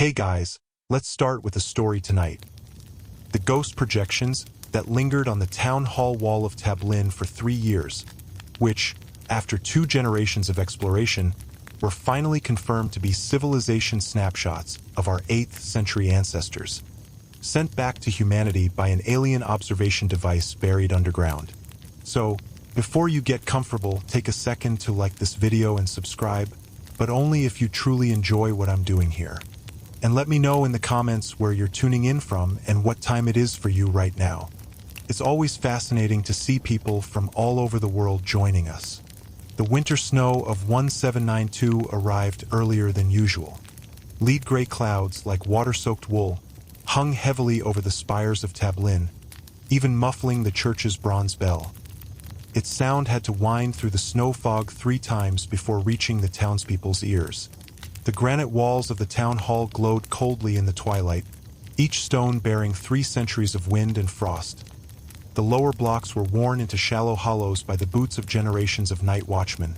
Hey guys, let's start with a story tonight. The ghost projections that lingered on the town hall wall of Tablin for 3 years, which, after 2 generations of exploration, were finally confirmed to be civilization snapshots of our 8th century ancestors, sent back to humanity by an alien observation device buried underground. So, before you get comfortable, take a second to like this video and subscribe, but only if you truly enjoy what I'm doing here. And let me know in the comments where you're tuning in from and what time it is for you right now. It's always fascinating to see people from all over the world joining us. The winter snow of 1792 arrived earlier than usual. Lead gray clouds, like water-soaked wool, hung heavily over the spires of Tablin, even muffling the church's bronze bell. Its sound had to wind through the snow fog 3 times before reaching the townspeople's ears. The granite walls of the town hall glowed coldly in the twilight, each stone bearing 3 centuries of wind and frost. The lower blocks were worn into shallow hollows by the boots of generations of night watchmen,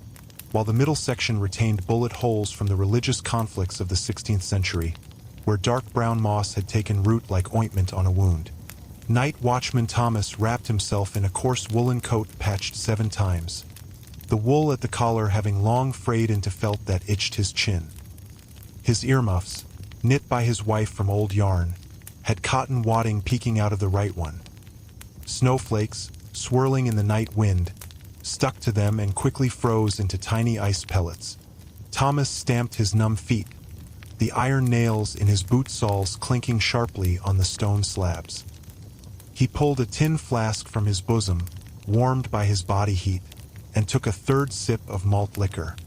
while the middle section retained bullet holes from the religious conflicts of the 16th century, where dark brown moss had taken root like ointment on a wound. Night watchman Thomas wrapped himself in a coarse woolen coat patched 7 times, the wool at the collar having long frayed into felt that itched his chin. His earmuffs, knit by his wife from old yarn, had cotton wadding peeking out of the right one. Snowflakes, swirling in the night wind, stuck to them and quickly froze into tiny ice pellets. Thomas stamped his numb feet, the iron nails in his boot soles clinking sharply on the stone slabs. He pulled a tin flask from his bosom, warmed by his body heat, and took a 3rd sip of malt liquor.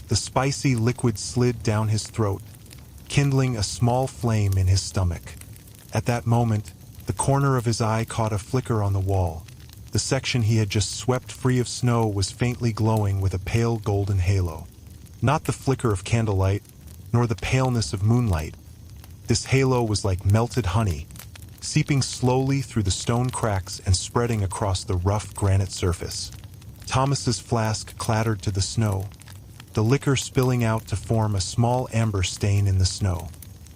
The spicy liquid slid down his throat, kindling a small flame in his stomach. At that moment, the corner of his eye caught a flicker on the wall. The section he had just swept free of snow was faintly glowing with a pale golden halo. Not the flicker of candlelight, nor the paleness of moonlight. This halo was like melted honey, seeping slowly through the stone cracks and spreading across the rough granite surface. Thomas's flask clattered to the snow, the liquor spilling out to form a small amber stain in the snow.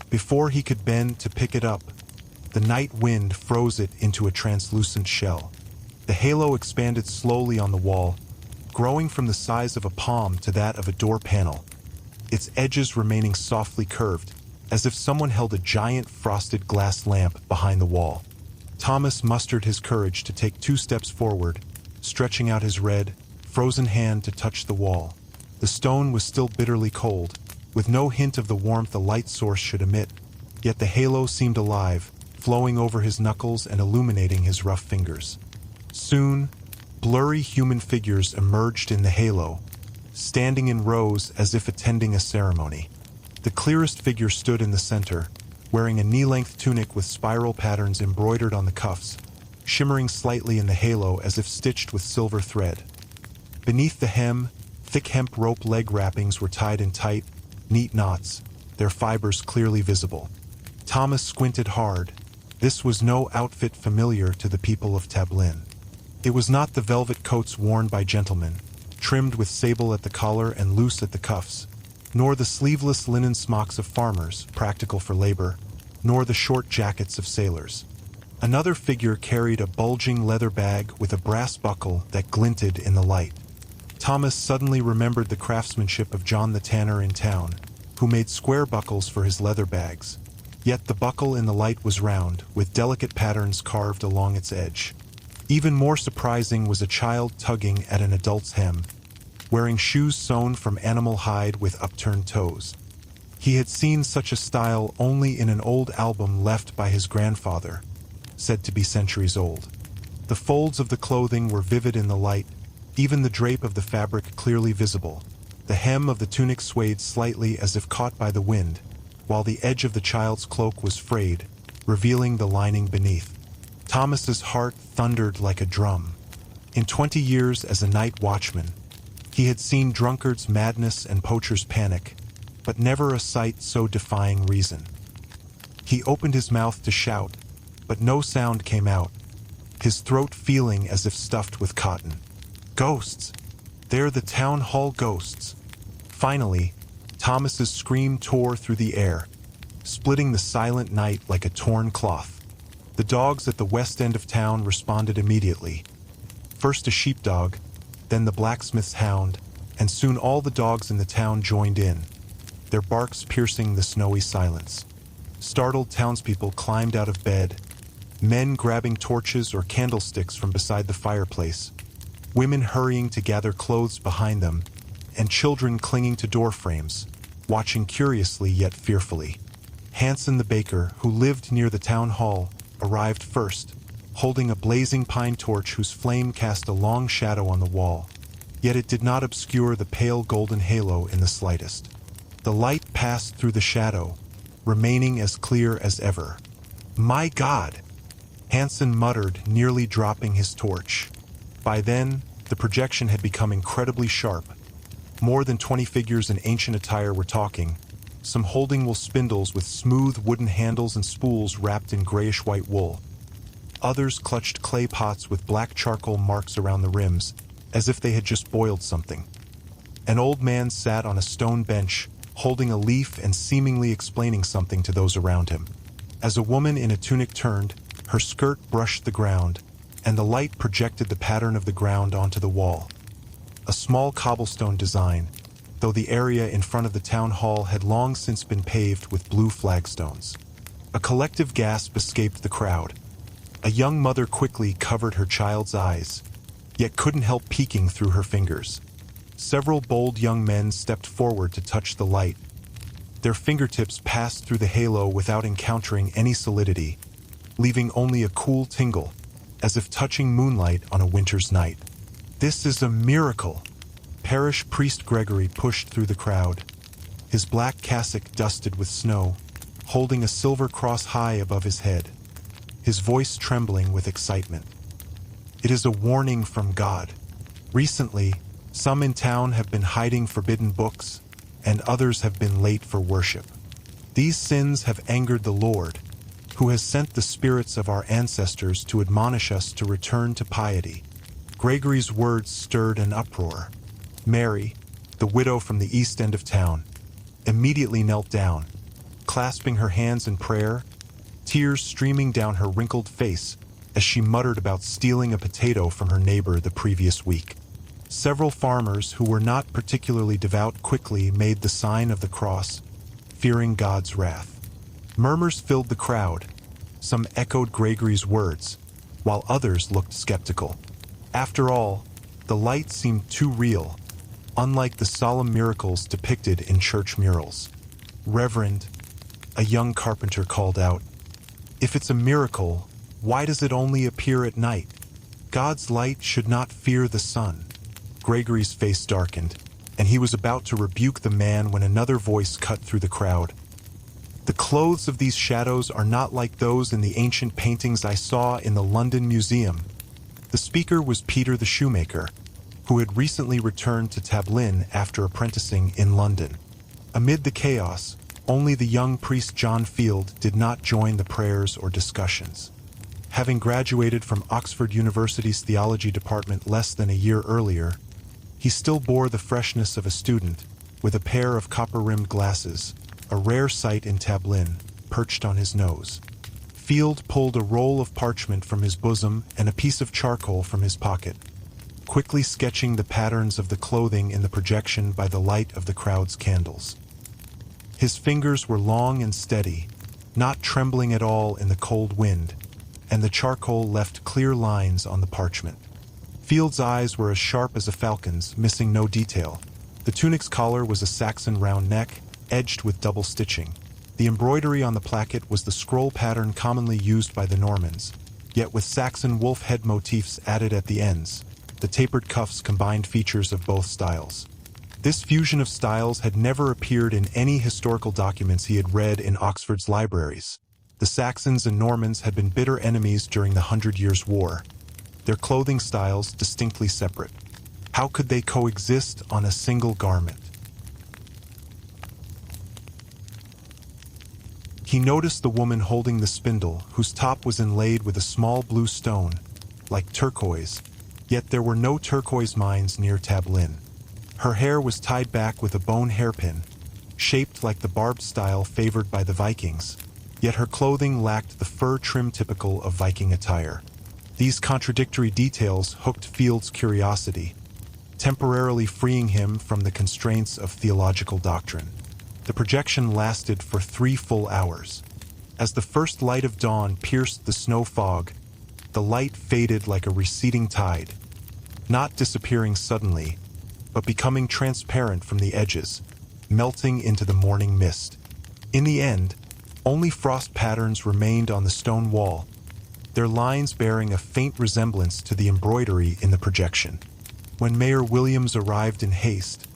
Before he could bend to pick it up, the night wind froze it into a translucent shell. The halo expanded slowly on the wall, growing from the size of a palm to that of a door panel, its edges remaining softly curved, as if someone held a giant frosted glass lamp behind the wall. Thomas mustered his courage to take 2 steps forward, stretching out his red, frozen hand to touch the wall. The stone was still bitterly cold, with no hint of the warmth a light source should emit, yet the halo seemed alive, flowing over his knuckles and illuminating his rough fingers. Soon, blurry human figures emerged in the halo, standing in rows as if attending a ceremony. The clearest figure stood in the center, wearing a knee-length tunic with spiral patterns embroidered on the cuffs, shimmering slightly in the halo as if stitched with silver thread. Beneath the hem, thick hemp rope leg wrappings were tied in tight, neat knots, their fibers clearly visible. Thomas squinted hard. This was no outfit familiar to the people of Tablin. It was not the velvet coats worn by gentlemen, trimmed with sable at the collar and loose at the cuffs, nor the sleeveless linen smocks of farmers, practical for labor, nor the short jackets of sailors. Another figure carried a bulging leather bag with a brass buckle that glinted in the light. Thomas suddenly remembered the craftsmanship of John the tanner in town, who made square buckles for his leather bags. Yet the buckle in the light was round, with delicate patterns carved along its edge. Even more surprising was a child tugging at an adult's hem, wearing shoes sewn from animal hide with upturned toes. He had seen such a style only in an old album left by his grandfather, said to be centuries old. The folds of the clothing were vivid in the light, even the drape of the fabric clearly visible. The hem of the tunic swayed slightly as if caught by the wind, while the edge of the child's cloak was frayed, revealing the lining beneath. Thomas's heart thundered like a drum. In 20 years as a night watchman, he had seen drunkards' madness and poachers' panic, but never a sight so defying reason. He opened his mouth to shout, but no sound came out, his throat feeling as if stuffed with cotton. Ghosts! They're the town hall ghosts! Finally, Thomas's scream tore through the air. splitting the silent night like a torn cloth. The dogs at the west end of town responded immediately. First a sheepdog, then the blacksmith's hound, and soon all the dogs in the town joined in, their barks piercing the snowy silence. Startled townspeople climbed out of bed, men grabbing torches or candlesticks from beside the fireplace, women hurrying to gather clothes behind them, and children clinging to door frames, watching curiously yet fearfully. Hanson the baker, who lived near the town hall, arrived first, holding a blazing pine torch whose flame cast a long shadow on the wall. Yet it did not obscure the pale golden halo in the slightest. The light passed through the shadow, remaining as clear as ever. "My God!" Hanson muttered, nearly dropping his torch. By then, the projection had become incredibly sharp. More than 20 figures in ancient attire were talking, some holding wool spindles with smooth wooden handles and spools wrapped in grayish-white wool. Others clutched clay pots with black charcoal marks around the rims, as if they had just boiled something. An old man sat on a stone bench, holding a leaf and seemingly explaining something to those around him. As a woman in a tunic turned, her skirt brushed the ground, and the light projected the pattern of the ground onto the wall. A small cobblestone design, though the area in front of the town hall had long since been paved with blue flagstones. A collective gasp escaped the crowd. A young mother quickly covered her child's eyes, yet couldn't help peeking through her fingers. Several bold young men stepped forward to touch the light. Their fingertips passed through the halo without encountering any solidity, leaving only a cool tingle, as if touching moonlight on a winter's night. "This is a miracle!" Parish priest Gregory pushed through the crowd, his black cassock dusted with snow, holding a silver cross high above his head, his voice trembling with excitement. "It is a warning from God. Recently, some in town have been hiding forbidden books, and others have been late for worship. These sins have angered the Lord, who has sent the spirits of our ancestors to admonish us to return to piety." Gregory's words stirred an uproar. Mary, the widow from the east end of town, immediately knelt down, clasping her hands in prayer, tears streaming down her wrinkled face as she muttered about stealing a potato from her neighbor the previous week. Several farmers who were not particularly devout quickly made the sign of the cross, fearing God's wrath. Murmurs filled the crowd. Some echoed Gregory's words, while others looked skeptical. After all, the light seemed too real, unlike the solemn miracles depicted in church murals. "Reverend," a young carpenter called out, "if it's a miracle, why does it only appear at night? God's light should not fear the sun." Gregory's face darkened, and he was about to rebuke the man when another voice cut through the crowd. "The clothes of these shadows are not like those in the ancient paintings I saw in the London Museum." The speaker was Peter the shoemaker, who had recently returned to Tablin after apprenticing in London. Amid the chaos, only the young priest John Field did not join the prayers or discussions. Having graduated from Oxford University's theology department less than a year earlier, he still bore the freshness of a student, with a pair of copper-rimmed glasses, a rare sight in Tablin, perched on his nose. Field pulled a roll of parchment from his bosom and a piece of charcoal from his pocket, quickly sketching the patterns of the clothing in the projection by the light of the crowd's candles. His fingers were long and steady, not trembling at all in the cold wind, and the charcoal left clear lines on the parchment. Field's eyes were as sharp as a falcon's, missing no detail. The tunic's collar was a Saxon round neck, edged with double stitching. The embroidery on the placket was the scroll pattern commonly used by the Normans, yet with Saxon wolf head motifs added at the ends. The tapered cuffs combined features of both styles. This fusion of styles had never appeared in any historical documents he had read in Oxford's libraries. The Saxons and Normans had been bitter enemies during the 100 Years' War, their clothing styles distinctly separate. How could they coexist on a single garment? He noticed the woman holding the spindle, whose top was inlaid with a small blue stone, like turquoise, yet there were no turquoise mines near Tablin. Her hair was tied back with a bone hairpin, shaped like the barbed style favored by the Vikings, yet her clothing lacked the fur trim typical of Viking attire. These contradictory details hooked Field's curiosity, temporarily freeing him from the constraints of theological doctrine. The projection lasted for 3 full hours. As the first light of dawn pierced the snow fog, the light faded like a receding tide, not disappearing suddenly, but becoming transparent from the edges, melting into the morning mist. In the end, only frost patterns remained on the stone wall, their lines bearing a faint resemblance to the embroidery in the projection. When Mayor Williams arrived in haste,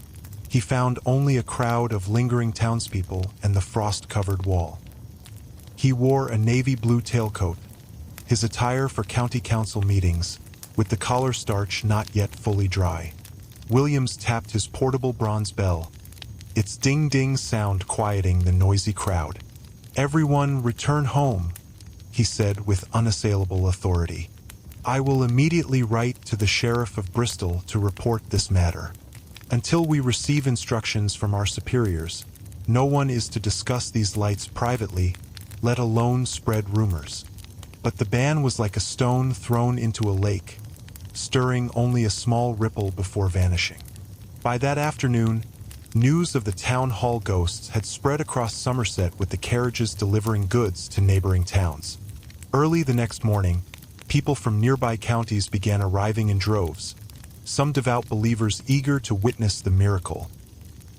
he found only a crowd of lingering townspeople and the frost-covered wall. He wore a navy blue tailcoat, his attire for county council meetings, with the collar starch not yet fully dry. Williams tapped his portable bronze bell, its ding-ding sound quieting the noisy crowd. "Everyone return home," he said with unassailable authority. "I will immediately write to the sheriff of Bristol to report this matter. Until we receive instructions from our superiors, no one is to discuss these lights privately, let alone spread rumors." But the ban was like a stone thrown into a lake, stirring only a small ripple before vanishing. By that afternoon, news of the town hall ghosts had spread across Somerset, with the carriages delivering goods to neighboring towns. Early the next morning, people from nearby counties began arriving in droves, some devout believers eager to witness the miracle,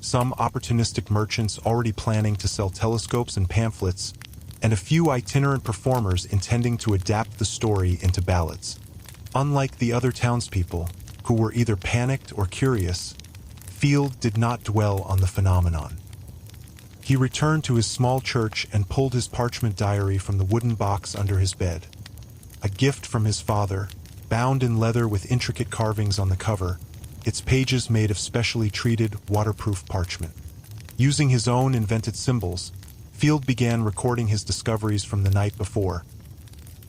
some opportunistic merchants already planning to sell telescopes and pamphlets, and a few itinerant performers intending to adapt the story into ballads. Unlike the other townspeople, who were either panicked or curious, Field did not dwell on the phenomenon. He returned to his small church and pulled his parchment diary from the wooden box under his bed. A gift from his father, bound in leather with intricate carvings on the cover, its pages made of specially treated, waterproof parchment. Using his own invented symbols, Field began recording his discoveries from the night before.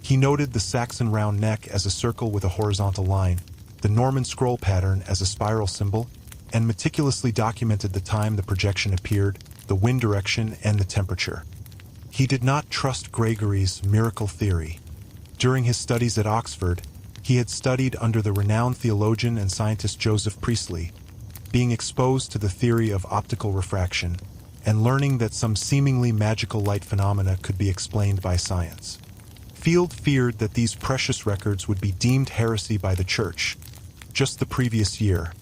He noted the Saxon round neck as a circle with a horizontal line, the Norman scroll pattern as a spiral symbol, and meticulously documented the time the projection appeared, the wind direction, and the temperature. He did not trust Gregory's miracle theory. During his studies at Oxford, he had studied under the renowned theologian and scientist Joseph Priestley, being exposed to the theory of optical refraction, and learning that some seemingly magical light phenomena could be explained by science. Field feared that these precious records would be deemed heresy by the church. Just the previous year,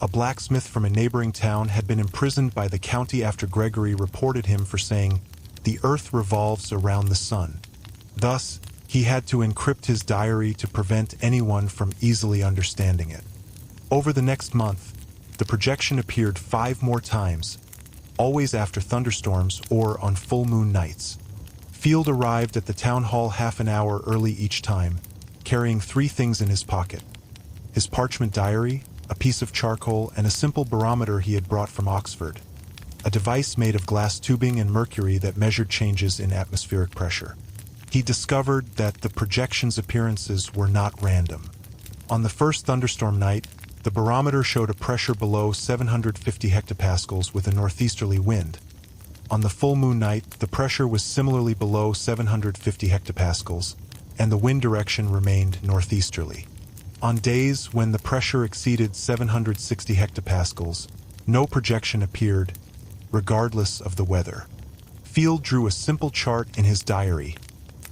a blacksmith from a neighboring town had been imprisoned by the county after Gregory reported him for saying, "The earth revolves around the sun." Thus, he had to encrypt his diary to prevent anyone from easily understanding it. Over the next month, the projection appeared 5 more times, always after thunderstorms or on full moon nights. Field arrived at the town hall half an hour early each time, carrying 3 things in his pocket: his parchment diary, a piece of charcoal, and a simple barometer he had brought from Oxford, a device made of glass tubing and mercury that measured changes in atmospheric pressure. He discovered that the projection's appearances were not random. On the first thunderstorm night, the barometer showed a pressure below 750 hectopascals with a northeasterly wind. On the full moon night, the pressure was similarly below 750 hectopascals, and the wind direction remained northeasterly. On days when the pressure exceeded 760 hectopascals, no projection appeared, regardless of the weather. Field drew a simple chart in his diary,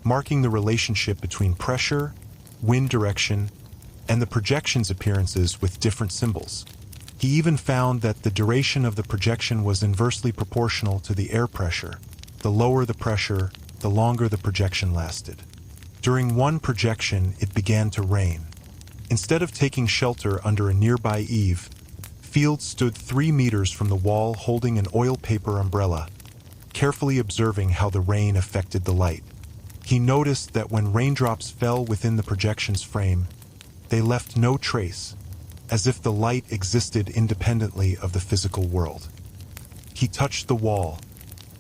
marking the relationship between pressure, wind direction, and the projection's appearances with different symbols. He even found that the duration of the projection was inversely proportional to the air pressure. The lower the pressure, the longer the projection lasted. During one projection, it began to rain. Instead of taking shelter under a nearby eave, Field stood 3 meters from the wall holding an oil paper umbrella, carefully observing how the rain affected the light. He noticed that when raindrops fell within the projection's frame, they left no trace, as if the light existed independently of the physical world. He touched the wall.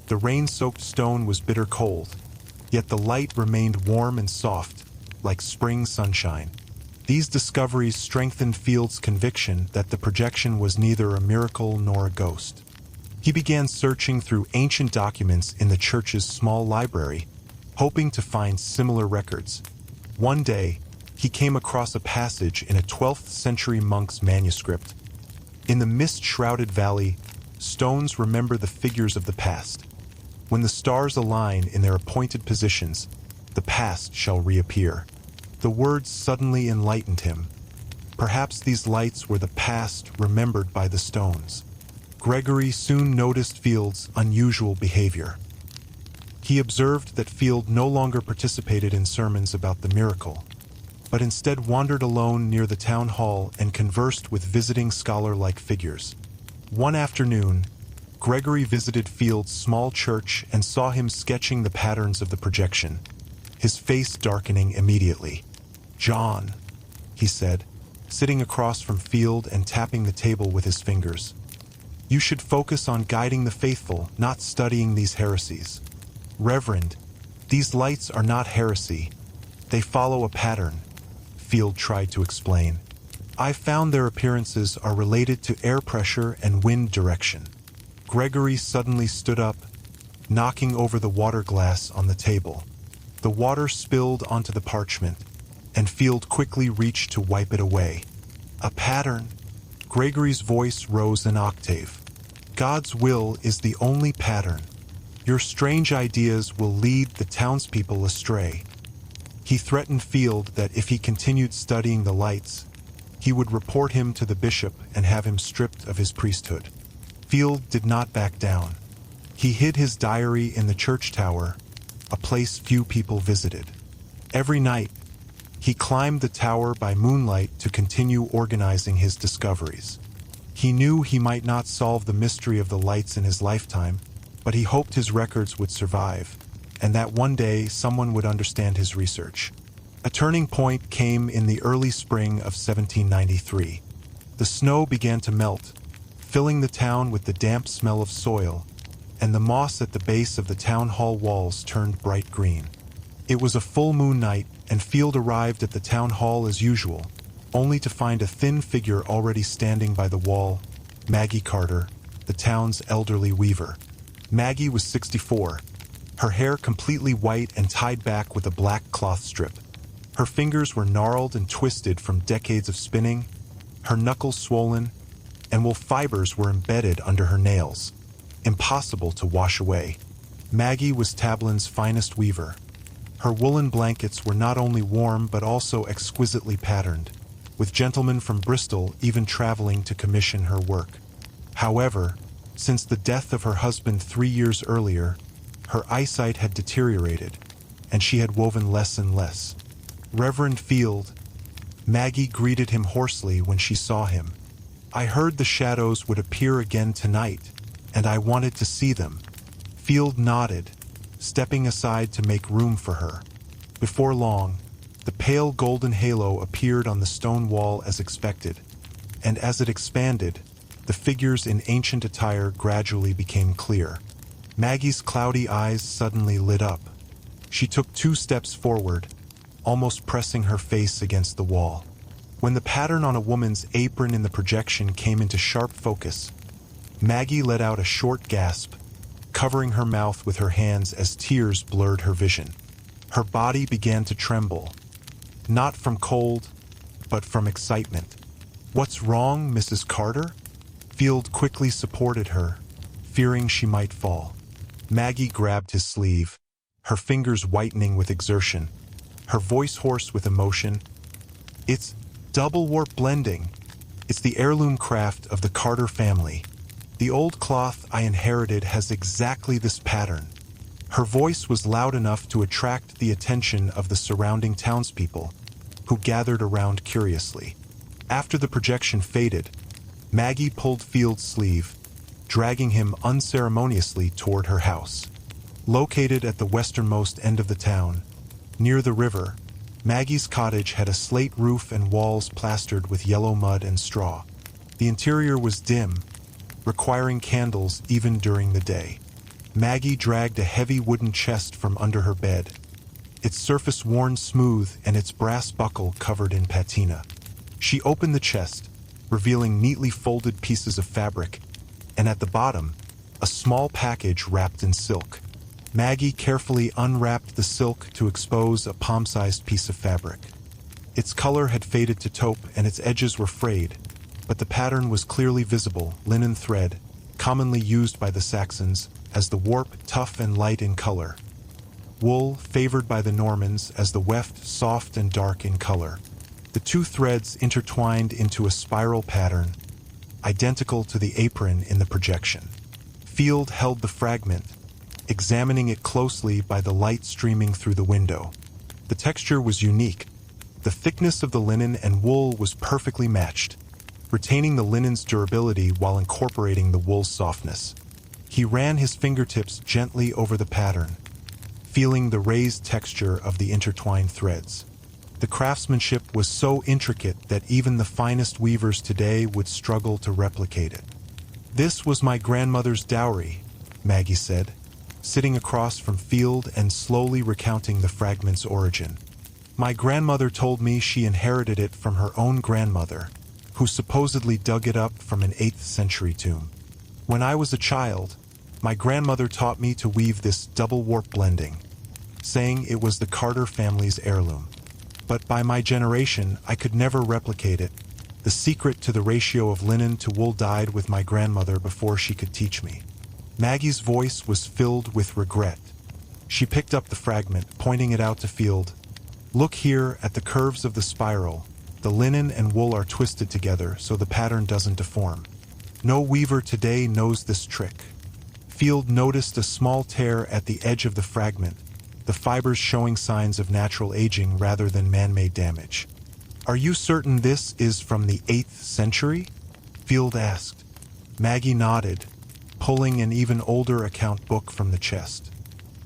The rain-soaked stone was bitter cold, yet the light remained warm and soft, like spring sunshine. These discoveries strengthened Field's conviction that the projection was neither a miracle nor a ghost. He began searching through ancient documents in the church's small library, hoping to find similar records. One day, he came across a passage in a 12th century monk's manuscript. In the mist-shrouded valley, stones remember the figures of the past. When the stars align in their appointed positions, the past shall reappear. The words suddenly enlightened him. Perhaps these lights were the past remembered by the stones. Gregory soon noticed Field's unusual behavior. He observed that Field no longer participated in sermons about the miracle, but instead wandered alone near the town hall and conversed with visiting scholar-like figures. One afternoon, Gregory visited Field's small church and saw him sketching the patterns of the projection, his face darkening immediately. "John," he said, sitting across from Field and tapping the table with his fingers. "You should focus on guiding the faithful, not studying these heresies." "Reverend, these lights are not heresy. They follow a pattern," Field tried to explain. "I found their appearances are related to air pressure and wind direction." Gregory suddenly stood up, knocking over the water glass on the table. The water spilled onto the parchment, and Field quickly reached to wipe it away. "A pattern." Gregory's voice rose an octave. "God's will is the only pattern. Your strange ideas will lead the townspeople astray." He threatened Field that if he continued studying the lights, he would report him to the bishop and have him stripped of his priesthood. Field did not back down. He hid his diary in the church tower, a place few people visited. Every night, he climbed the tower by moonlight to continue organizing his discoveries. He knew he might not solve the mystery of the lights in his lifetime, but he hoped his records would survive, and that one day someone would understand his research. A turning point came in the early spring of 1793. The snow began to melt, filling the town with the damp smell of soil, and the moss at the base of the town hall walls turned bright green. It was a full moon night, and Field arrived at the town hall as usual, only to find a thin figure already standing by the wall, Maggie Carter, the town's elderly weaver. Maggie was 64, her hair completely white and tied back with a black cloth strip. Her fingers were gnarled and twisted from decades of spinning, her knuckles swollen, and wool fibers were embedded under her nails, impossible to wash away. Maggie was Tablin's finest weaver. Her woolen blankets were not only warm but also exquisitely patterned, with gentlemen from Bristol even traveling to commission her work. However, since the death of her husband 3 years earlier, her eyesight had deteriorated, and she had woven less and less. "Reverend Field," Maggie greeted him hoarsely when she saw him. "I heard the shadows would appear again tonight, and I wanted to see them." Field nodded, stepping aside to make room for her. Before long, the pale golden halo appeared on the stone wall as expected, and as it expanded, the figures in ancient attire gradually became clear. Maggie's cloudy eyes suddenly lit up. She took 2 steps forward, almost pressing her face against the wall. When the pattern on a woman's apron in the projection came into sharp focus, Maggie let out a short gasp, covering her mouth with her hands as tears blurred her vision. Her body began to tremble, not from cold, but from excitement. "What's wrong, Mrs. Carter?" Field quickly supported her, fearing she might fall. Maggie grabbed his sleeve, her fingers whitening with exertion, her voice hoarse with emotion. "It's double warp blending. It's the heirloom craft of the Carter family. The old cloth I inherited has exactly this pattern." Her voice was loud enough to attract the attention of the surrounding townspeople, who gathered around curiously. After the projection faded, Maggie pulled Field's sleeve, dragging him unceremoniously toward her house. Located at the westernmost end of the town, near the river, Maggie's cottage had a slate roof and walls plastered with yellow mud and straw. The interior was dim, requiring candles even during the day. Maggie dragged a heavy wooden chest from under her bed, its surface worn smooth and its brass buckle covered in patina. She opened the chest, revealing neatly folded pieces of fabric, and at the bottom, a small package wrapped in silk. Maggie carefully unwrapped the silk to expose a palm-sized piece of fabric. Its color had faded to taupe and its edges were frayed, but the pattern was clearly visible: linen thread, commonly used by the Saxons as the warp, tough and light in color. Wool, favored by the Normans as the weft, soft and dark in color. The two threads intertwined into a spiral pattern, identical to the apron in the projection. Field held the fragment, examining it closely by the light streaming through the window. The texture was unique. The thickness of the linen and wool was perfectly matched, retaining the linen's durability while incorporating the wool's softness. He ran his fingertips gently over the pattern, feeling the raised texture of the intertwined threads. The craftsmanship was so intricate that even the finest weavers today would struggle to replicate it. "This was my grandmother's dowry," Maggie said, sitting across from Field and slowly recounting the fragment's origin. "My grandmother told me she inherited it from her own grandmother, who supposedly dug it up from an 8th century tomb. When I was a child, my grandmother taught me to weave this double warp blending, saying it was the Carter family's heirloom. But by my generation, I could never replicate it. The secret to the ratio of linen to wool died with my grandmother before she could teach me." Maggie's voice was filled with regret. She picked up the fragment, pointing it out to Field. "Look here at the curves of the spiral. The linen and wool are twisted together so the pattern doesn't deform. No weaver today knows this trick." Field noticed a small tear at the edge of the fragment, the fibers showing signs of natural aging rather than man-made damage. "Are you certain this is from the 8th century?" Field asked. Maggie nodded, pulling an even older account book from the chest.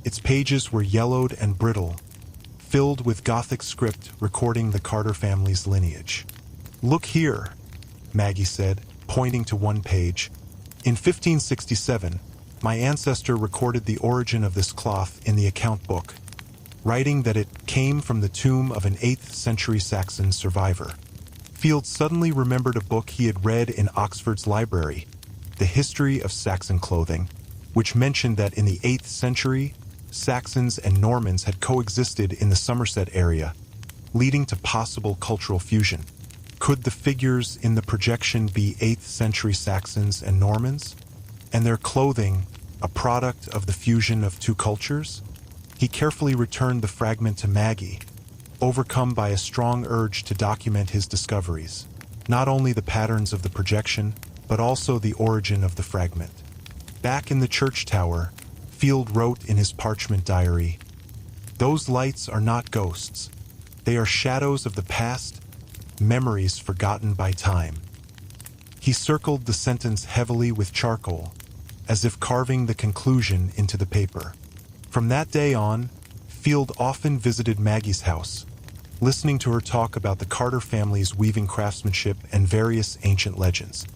Its pages were yellowed and brittle, filled with Gothic script recording the Carter family's lineage. "Look here," Maggie said, pointing to one page. "In 1567, my ancestor recorded the origin of this cloth in the account book, writing that it came from the tomb of an 8th century Saxon survivor." Field suddenly remembered a book he had read in Oxford's library, The History of Saxon Clothing, which mentioned that in the 8th century, Saxons and Normans had coexisted in the Somerset area, leading to possible cultural fusion. Could the figures in the projection be 8th century Saxons and Normans, and their clothing a product of the fusion of two cultures? He carefully returned the fragment to Maggie, overcome by a strong urge to document his discoveries, not only the patterns of the projection, but also the origin of the fragment. Back in the church tower, Field wrote in his parchment diary, "Those lights are not ghosts. They are shadows of the past, memories forgotten by time." He circled the sentence heavily with charcoal, as if carving the conclusion into the paper. From that day on, Field often visited Maggie's house, listening to her talk about the Carter family's weaving craftsmanship and various ancient legends.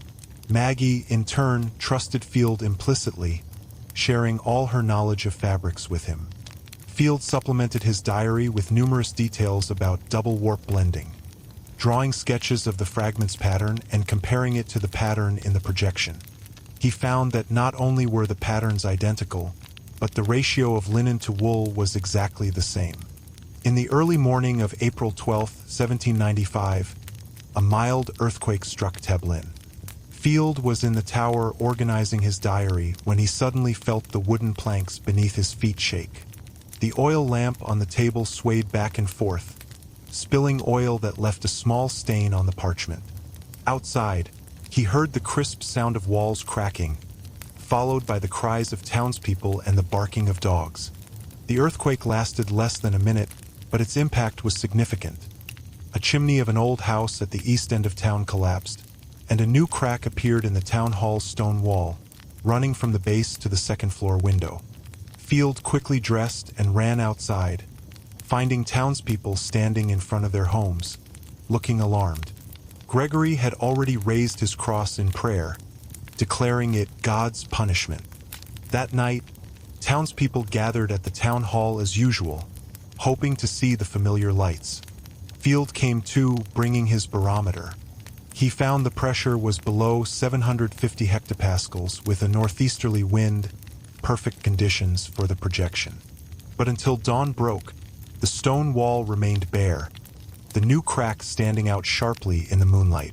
Maggie, in turn, trusted Field implicitly, sharing all her knowledge of fabrics with him. Field supplemented his diary with numerous details about double warp blending, drawing sketches of the fragment's pattern and comparing it to the pattern in the projection. He found that not only were the patterns identical, but the ratio of linen to wool was exactly the same. In the early morning of April 12, 1795, a mild earthquake struck Tablin. Field was in the tower organizing his diary when he suddenly felt the wooden planks beneath his feet shake. The oil lamp on the table swayed back and forth, spilling oil that left a small stain on the parchment. Outside, he heard the crisp sound of walls cracking, followed by the cries of townspeople and the barking of dogs. The earthquake lasted less than a minute, but its impact was significant. A chimney of an old house at the east end of town collapsed, and a new crack appeared in the town hall's stone wall, running from the base to the second-floor window. Field quickly dressed and ran outside, finding townspeople standing in front of their homes, looking alarmed. Gregory had already raised his cross in prayer, declaring it God's punishment. That night, townspeople gathered at the town hall as usual, hoping to see the familiar lights. Field came too, bringing his barometer. He found the pressure was below 750 hectopascals with a northeasterly wind, perfect conditions for the projection. But until dawn broke, the stone wall remained bare, the new crack standing out sharply in the moonlight.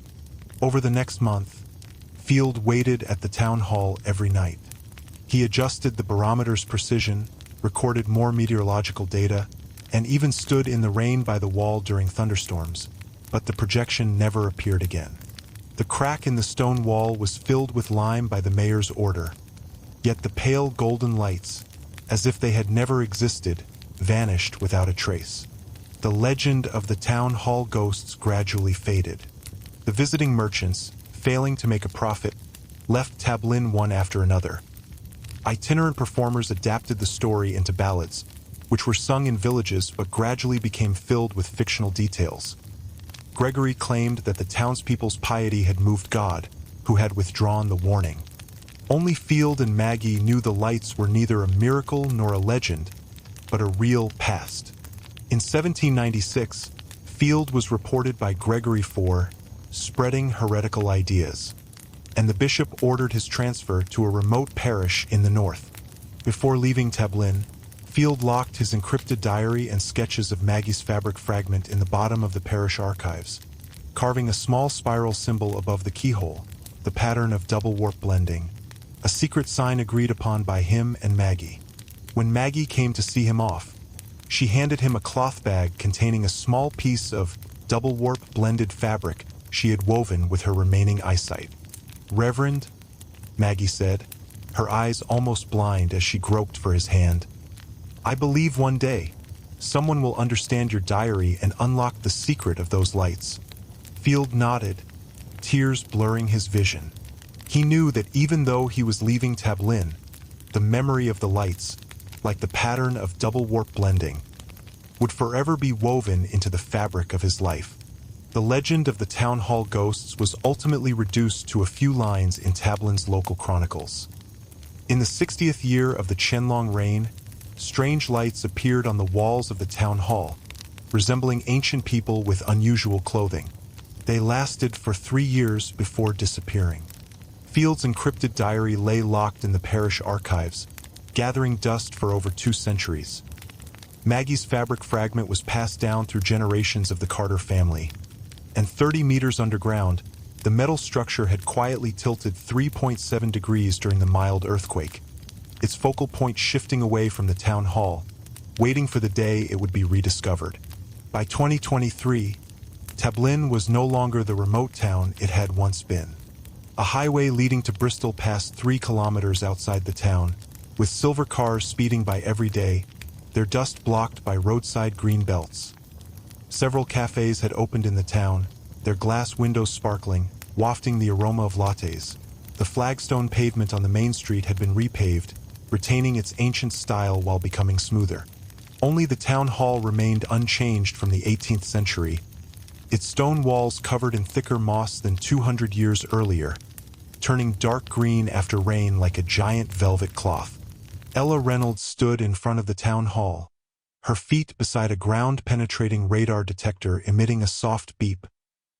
Over the next month, Field waited at the town hall every night. He adjusted the barometer's precision, recorded more meteorological data, and even stood in the rain by the wall during thunderstorms, but the projection never appeared again. The crack in the stone wall was filled with lime by the mayor's order, yet the pale golden lights, as if they had never existed, vanished without a trace. The legend of the town hall ghosts gradually faded. The visiting merchants, failing to make a profit, left Tablin one after another. Itinerant performers adapted the story into ballads, which were sung in villages but gradually became filled with fictional details. Gregory claimed that the townspeople's piety had moved God, who had withdrawn the warning. Only Field and Maggie knew the lights were neither a miracle nor a legend, but a real past. In 1796, Field was reported by Gregory for spreading heretical ideas, and the bishop ordered his transfer to a remote parish in the north. Before leaving Tablin, Field locked his encrypted diary and sketches of Maggie's fabric fragment in the bottom of the parish archives, carving a small spiral symbol above the keyhole, the pattern of double warp blending, a secret sign agreed upon by him and Maggie. When Maggie came to see him off, she handed him a cloth bag containing a small piece of double warp blended fabric she had woven with her remaining eyesight. "Reverend," Maggie said, her eyes almost blind as she groped for his hand, "I believe one day someone will understand your diary and unlock the secret of those lights." Field nodded, tears blurring his vision. He knew that even though he was leaving Tablin, the memory of the lights, like the pattern of double warp blending, would forever be woven into the fabric of his life. The legend of the town hall ghosts was ultimately reduced to a few lines in Tablin's local chronicles. In the 60th year of the Qianlong reign, strange lights appeared on the walls of the town hall, resembling ancient people with unusual clothing. They lasted for 3 years before disappearing. Field's encrypted diary lay locked in the parish archives, gathering dust for over 2 centuries. Maggie's fabric fragment was passed down through generations of the Carter family, and 30 meters underground, the metal structure had quietly tilted 3.7 degrees during the mild earthquake, its focal point shifting away from the town hall, waiting for the day it would be rediscovered. By 2023, Tablin was no longer the remote town it had once been. A highway leading to Bristol passed 3 kilometers outside the town, with silver cars speeding by every day, their dust blocked by roadside green belts. Several cafes had opened in the town, their glass windows sparkling, wafting the aroma of lattes. The flagstone pavement on the main street had been repaved, retaining its ancient style while becoming smoother. Only the town hall remained unchanged from the 18th century, its stone walls covered in thicker moss than 200 years earlier, turning dark green after rain like a giant velvet cloth. Ella Reynolds stood in front of the town hall, her feet beside a ground-penetrating radar detector emitting a soft beep,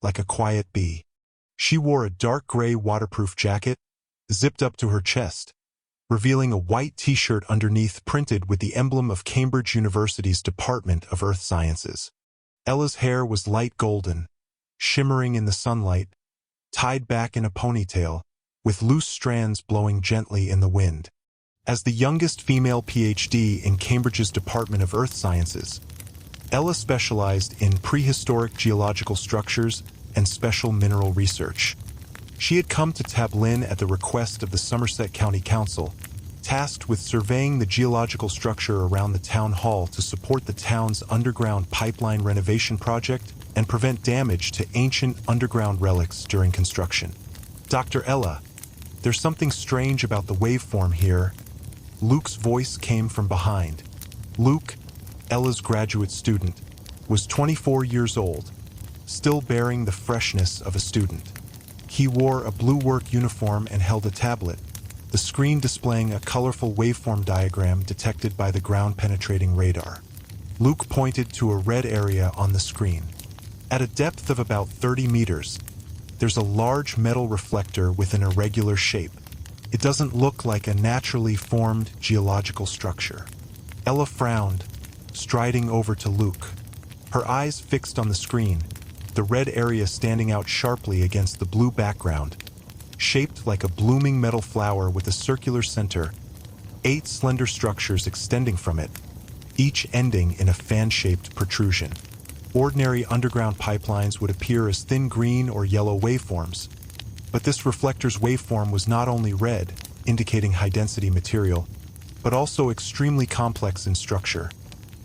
like a quiet bee. She wore a dark gray waterproof jacket, zipped up to her chest, revealing a white t-shirt underneath printed with the emblem of Cambridge University's Department of Earth Sciences. Ella's hair was light golden, shimmering in the sunlight, tied back in a ponytail, with loose strands blowing gently in the wind. As the youngest female PhD in Cambridge's Department of Earth Sciences, Ella specialized in prehistoric geological structures and special mineral research. She had come to Tablin at the request of the Somerset County Council, tasked with surveying the geological structure around the town hall to support the town's underground pipeline renovation project and prevent damage to ancient underground relics during construction. "Dr. Ella, there's something strange about the waveform here." Luke's voice came from behind. Luke, Ella's graduate student, was 24 years old, still bearing the freshness of a student. He wore a blue work uniform and held a tablet, the screen displaying a colorful waveform diagram detected by the ground-penetrating radar. Luke pointed to a red area on the screen. At a depth of about 30 meters, There's a large metal reflector with an irregular shape. It doesn't look like a naturally formed geological structure. Ella frowned, striding over to Luke. Her eyes fixed on the screen, the red area standing out sharply against the blue background. Shaped like a blooming metal flower with a circular center, 8 slender structures extending from it, each ending in a fan-shaped protrusion. Ordinary underground pipelines would appear as thin green or yellow waveforms, but this reflector's waveform was not only red, indicating high-density material, but also extremely complex in structure,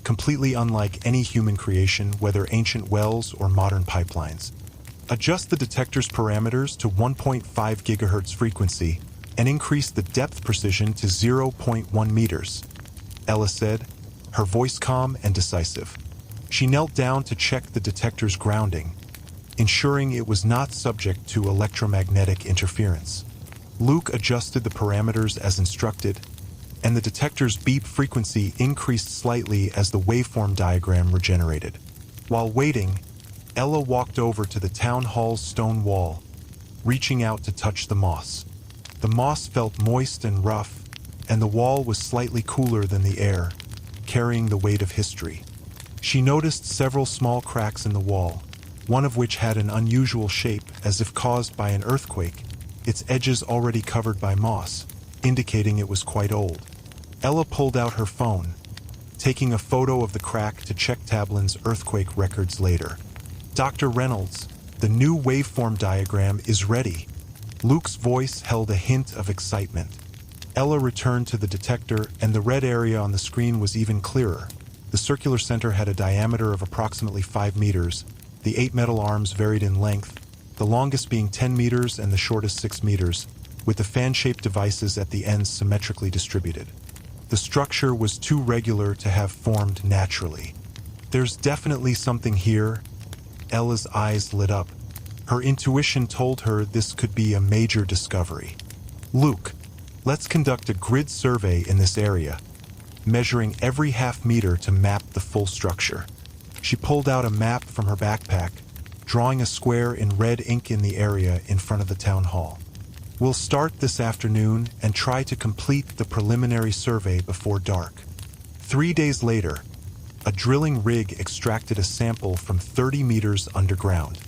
completely unlike any human creation, whether ancient wells or modern pipelines. Adjust the detector's parameters to 1.5 GHz frequency and increase the depth precision to 0.1 meters, Ella said, her voice calm and decisive. She knelt down to check the detector's grounding, ensuring it was not subject to electromagnetic interference. Luke adjusted the parameters as instructed, and the detector's beep frequency increased slightly as the waveform diagram regenerated. While waiting, Ella walked over to the town hall's stone wall, reaching out to touch the moss. The moss felt moist and rough, and the wall was slightly cooler than the air, carrying the weight of history. She noticed several small cracks in the wall, one of which had an unusual shape as if caused by an earthquake, its edges already covered by moss, indicating it was quite old. Ella pulled out her phone, taking a photo of the crack to check Tablin's earthquake records later. Dr. Reynolds, the new waveform diagram is ready. Luke's voice held a hint of excitement. Ella returned to the detector, and the red area on the screen was even clearer. The circular center had a diameter of approximately 5 meters. The 8 metal arms varied in length, the longest being 10 meters and the shortest 6 meters, with the fan-shaped devices at the ends symmetrically distributed. The structure was too regular to have formed naturally. There's definitely something here. Ella's eyes lit up. Her intuition told her this could be a major discovery. Luke, let's conduct a grid survey in this area, measuring every half meter to map the full structure. She pulled out a map from her backpack, drawing a square in red ink in the area in front of the town hall. We'll start this afternoon and try to complete the preliminary survey before dark. 3 days later, a drilling rig extracted a sample from 30 meters underground.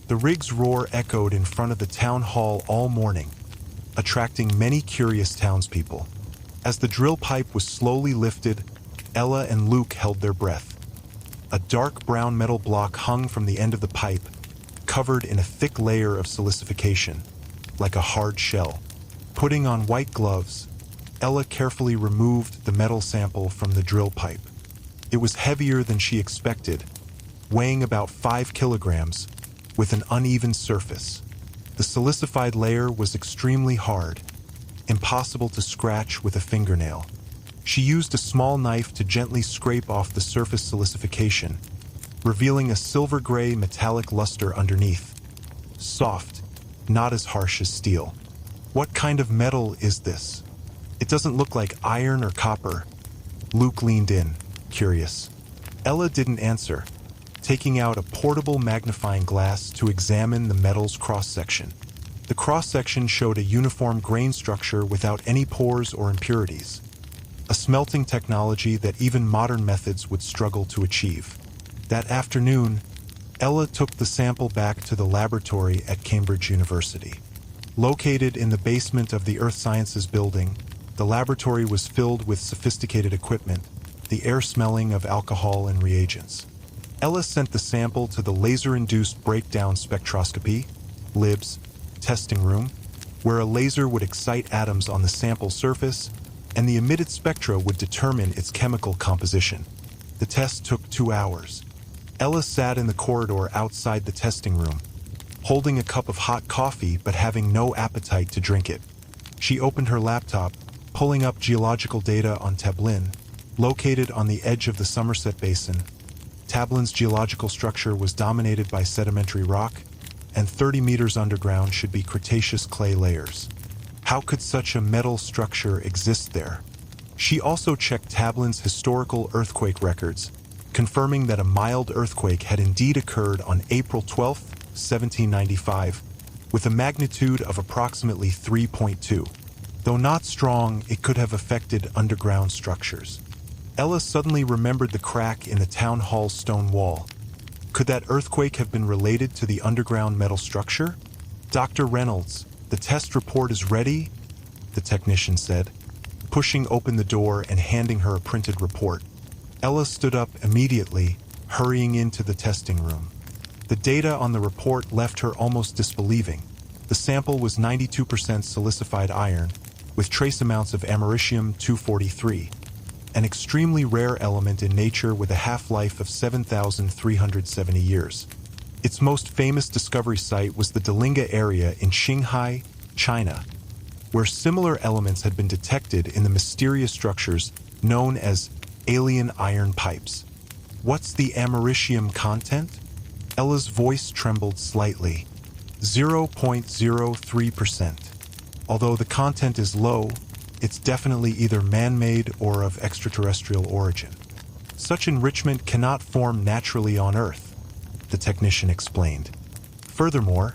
The rig's roar echoed in front of the town hall all morning, attracting many curious townspeople. As the drill pipe was slowly lifted, Ella and Luke held their breath. A dark brown metal block hung from the end of the pipe, covered in a thick layer of silicification, like a hard shell. Putting on white gloves, Ella carefully removed the metal sample from the drill pipe. It was heavier than she expected, weighing about 5 kilograms, with an uneven surface. The silicified layer was extremely hard, impossible to scratch with a fingernail. She used a small knife to gently scrape off the surface silicification, revealing a silver-gray metallic luster underneath. Soft, not as harsh as steel. What kind of metal is this? It doesn't look like iron or copper. Luke leaned in, curious. Ella didn't answer, taking out a portable magnifying glass to examine the metal's cross-section. The cross-section showed a uniform grain structure without any pores or impurities, a smelting technology that even modern methods would struggle to achieve. That afternoon, Ella took the sample back to the laboratory at Cambridge University. Located in the basement of the Earth Sciences building, the laboratory was filled with sophisticated equipment, the air smelling of alcohol and reagents. Ella sent the sample to the laser-induced breakdown spectroscopy, LIBS, testing room, where a laser would excite atoms on the sample surface, and the emitted spectra would determine its chemical composition. The test took 2 hours. Ella sat in the corridor outside the testing room, holding a cup of hot coffee but having no appetite to drink it. She opened her laptop, pulling up geological data on Tablin, located on the edge of the Somerset Basin. Tablin's geological structure was dominated by sedimentary rock, and 30 meters underground should be Cretaceous clay layers. How could such a metal structure exist there? She also checked Tablin's historical earthquake records, confirming that a mild earthquake had indeed occurred on April 12, 1795, with a magnitude of approximately 3.2. Though not strong, it could have affected underground structures. Ella suddenly remembered the crack in the town hall's stone wall. Could that earthquake have been related to the underground metal structure? "Dr. Reynolds, the test report is ready," the technician said, pushing open the door and handing her a printed report. Ella stood up immediately, hurrying into the testing room. The data on the report left her almost disbelieving. The sample was 92% silicified iron, with trace amounts of americium-243, an extremely rare element in nature with a half-life of 7,370 years. Its most famous discovery site was the Dalinga area in Qinghai, China, where similar elements had been detected in the mysterious structures known as alien iron pipes. "What's the americium content?" Ella's voice trembled slightly. 0.03%. Although the content is low, it's definitely either man-made or of extraterrestrial origin. Such enrichment cannot form naturally on Earth, the technician explained. Furthermore,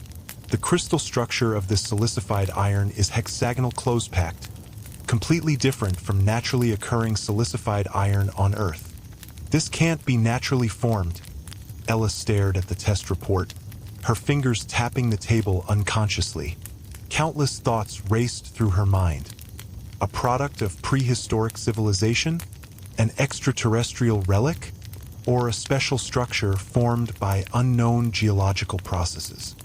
the crystal structure of this silicified iron is hexagonal close-packed, completely different from naturally occurring silicified iron on Earth. This can't be naturally formed. Ella stared at the test report, her fingers tapping the table unconsciously. Countless thoughts raced through her mind. A product of prehistoric civilization? An extraterrestrial relic? Or a special structure formed by unknown geological processes?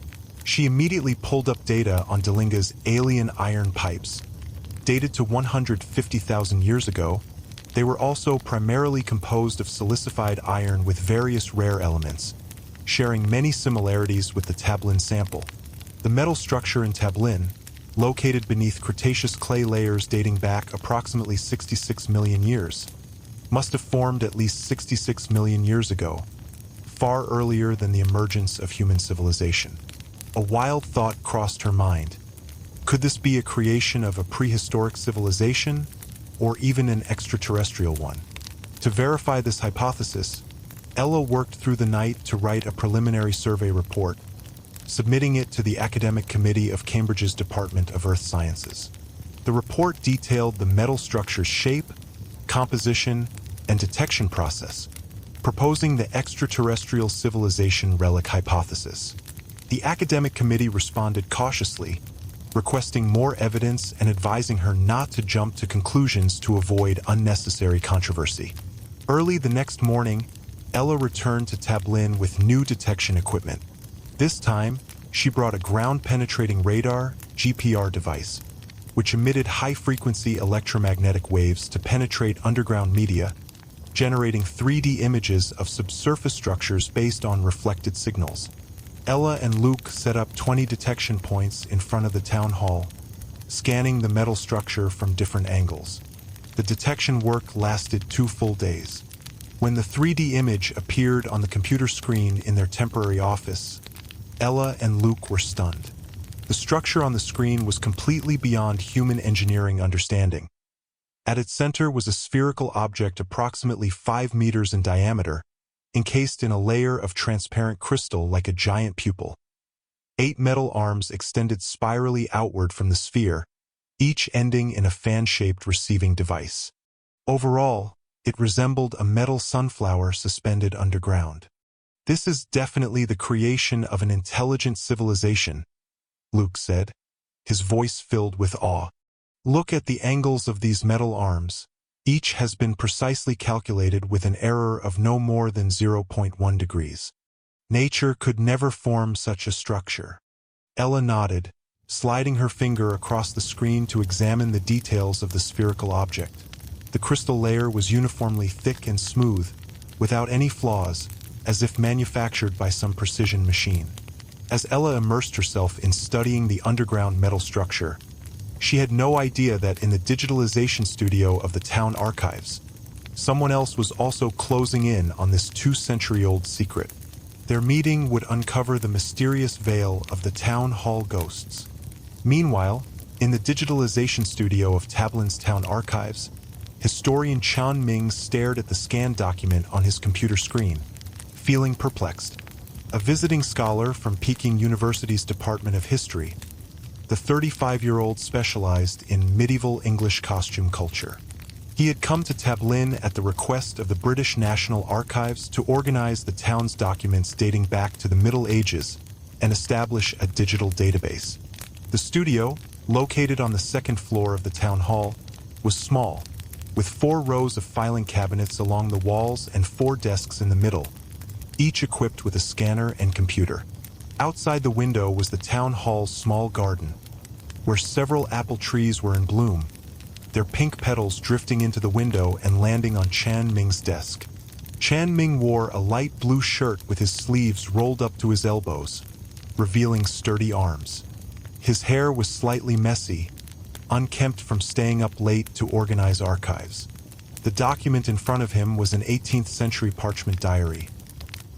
She immediately pulled up data on Dalinga's alien iron pipes. Dated to 150,000 years ago, they were also primarily composed of silicified iron with various rare elements, sharing many similarities with the Tablin sample. The metal structure in Tablin, located beneath Cretaceous clay layers dating back approximately 66 million years, must have formed at least 66 million years ago, far earlier than the emergence of human civilization. A wild thought crossed her mind. Could this be a creation of a prehistoric civilization, or even an extraterrestrial one? To verify this hypothesis, Ella worked through the night to write a preliminary survey report, submitting it to the Academic Committee of Cambridge's Department of Earth Sciences. The report detailed the metal structure's shape, composition, and detection process, proposing the extraterrestrial civilization relic hypothesis. The academic committee responded cautiously, requesting more evidence and advising her not to jump to conclusions to avoid unnecessary controversy. Early the next morning, Ella returned to Tablin with new detection equipment. This time, she brought a ground-penetrating radar, GPR device, which emitted high-frequency electromagnetic waves to penetrate underground media, generating 3D images of subsurface structures based on reflected signals. Ella and Luke set up 20 detection points in front of the town hall, scanning the metal structure from different angles. The detection work lasted 2 full days. When the 3D image appeared on the computer screen in their temporary office, Ella and Luke were stunned. The structure on the screen was completely beyond human engineering understanding. At its center was a spherical object approximately 5 meters in diameter, encased in a layer of transparent crystal like a giant pupil. 8 metal arms extended spirally outward from the sphere, each ending in a fan-shaped receiving device. Overall, it resembled a metal sunflower suspended underground. "This is definitely the creation of an intelligent civilization," Luke said, his voice filled with awe. "Look at the angles of these metal arms. Each has been precisely calculated with an error of no more than 0.1 degrees. Nature could never form such a structure." Ella nodded, sliding her finger across the screen to examine the details of the spherical object. The crystal layer was uniformly thick and smooth, without any flaws, as if manufactured by some precision machine. As Ella immersed herself in studying the underground metal structure, she had no idea that in the digitalization studio of the town archives, someone else was also closing in on this 2-century-old secret. Their meeting would uncover the mysterious veil of the town hall ghosts. Meanwhile, in the digitalization studio of Tablin's town archives, historian Chan Ming stared at the scanned document on his computer screen, feeling perplexed. a visiting scholar from Peking University's Department of History. The 35-year-old specialized in medieval English costume culture. He had come to Tablin at the request of the British National Archives to organize the town's documents dating back to the Middle Ages and establish a digital database. The studio, located on the second floor of the town hall, was small, with 4 rows of filing cabinets along the walls and 4 desks in the middle, each equipped with a scanner and computer. Outside the window was the town hall's small garden, where several apple trees were in bloom, their pink petals drifting into the window and landing on Chan Ming's desk. Chan Ming wore a light blue shirt with his sleeves rolled up to his elbows, revealing sturdy arms. His hair was slightly messy, unkempt from staying up late to organize archives. The document in front of him was an 18th century parchment diary,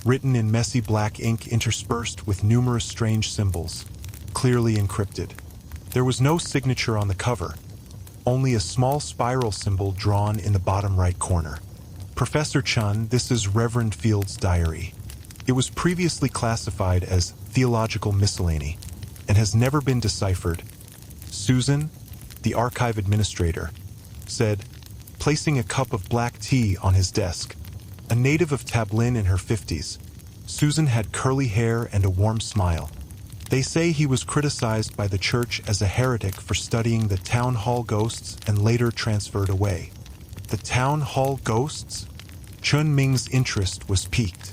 written in messy black ink interspersed with numerous strange symbols, clearly encrypted. There was no signature on the cover, only a small spiral symbol drawn in the bottom right corner. Professor Chun, this is Reverend Field's diary. It was previously classified as theological miscellany and has never been deciphered. Susan, the archive administrator, said, placing a cup of black tea on his desk. A native of Tablin in her 50s, Susan had curly hair and a warm smile. They say he was criticized by the church as a heretic for studying the town hall ghosts and later transferred away. The town hall ghosts? Chun Ming's interest was piqued.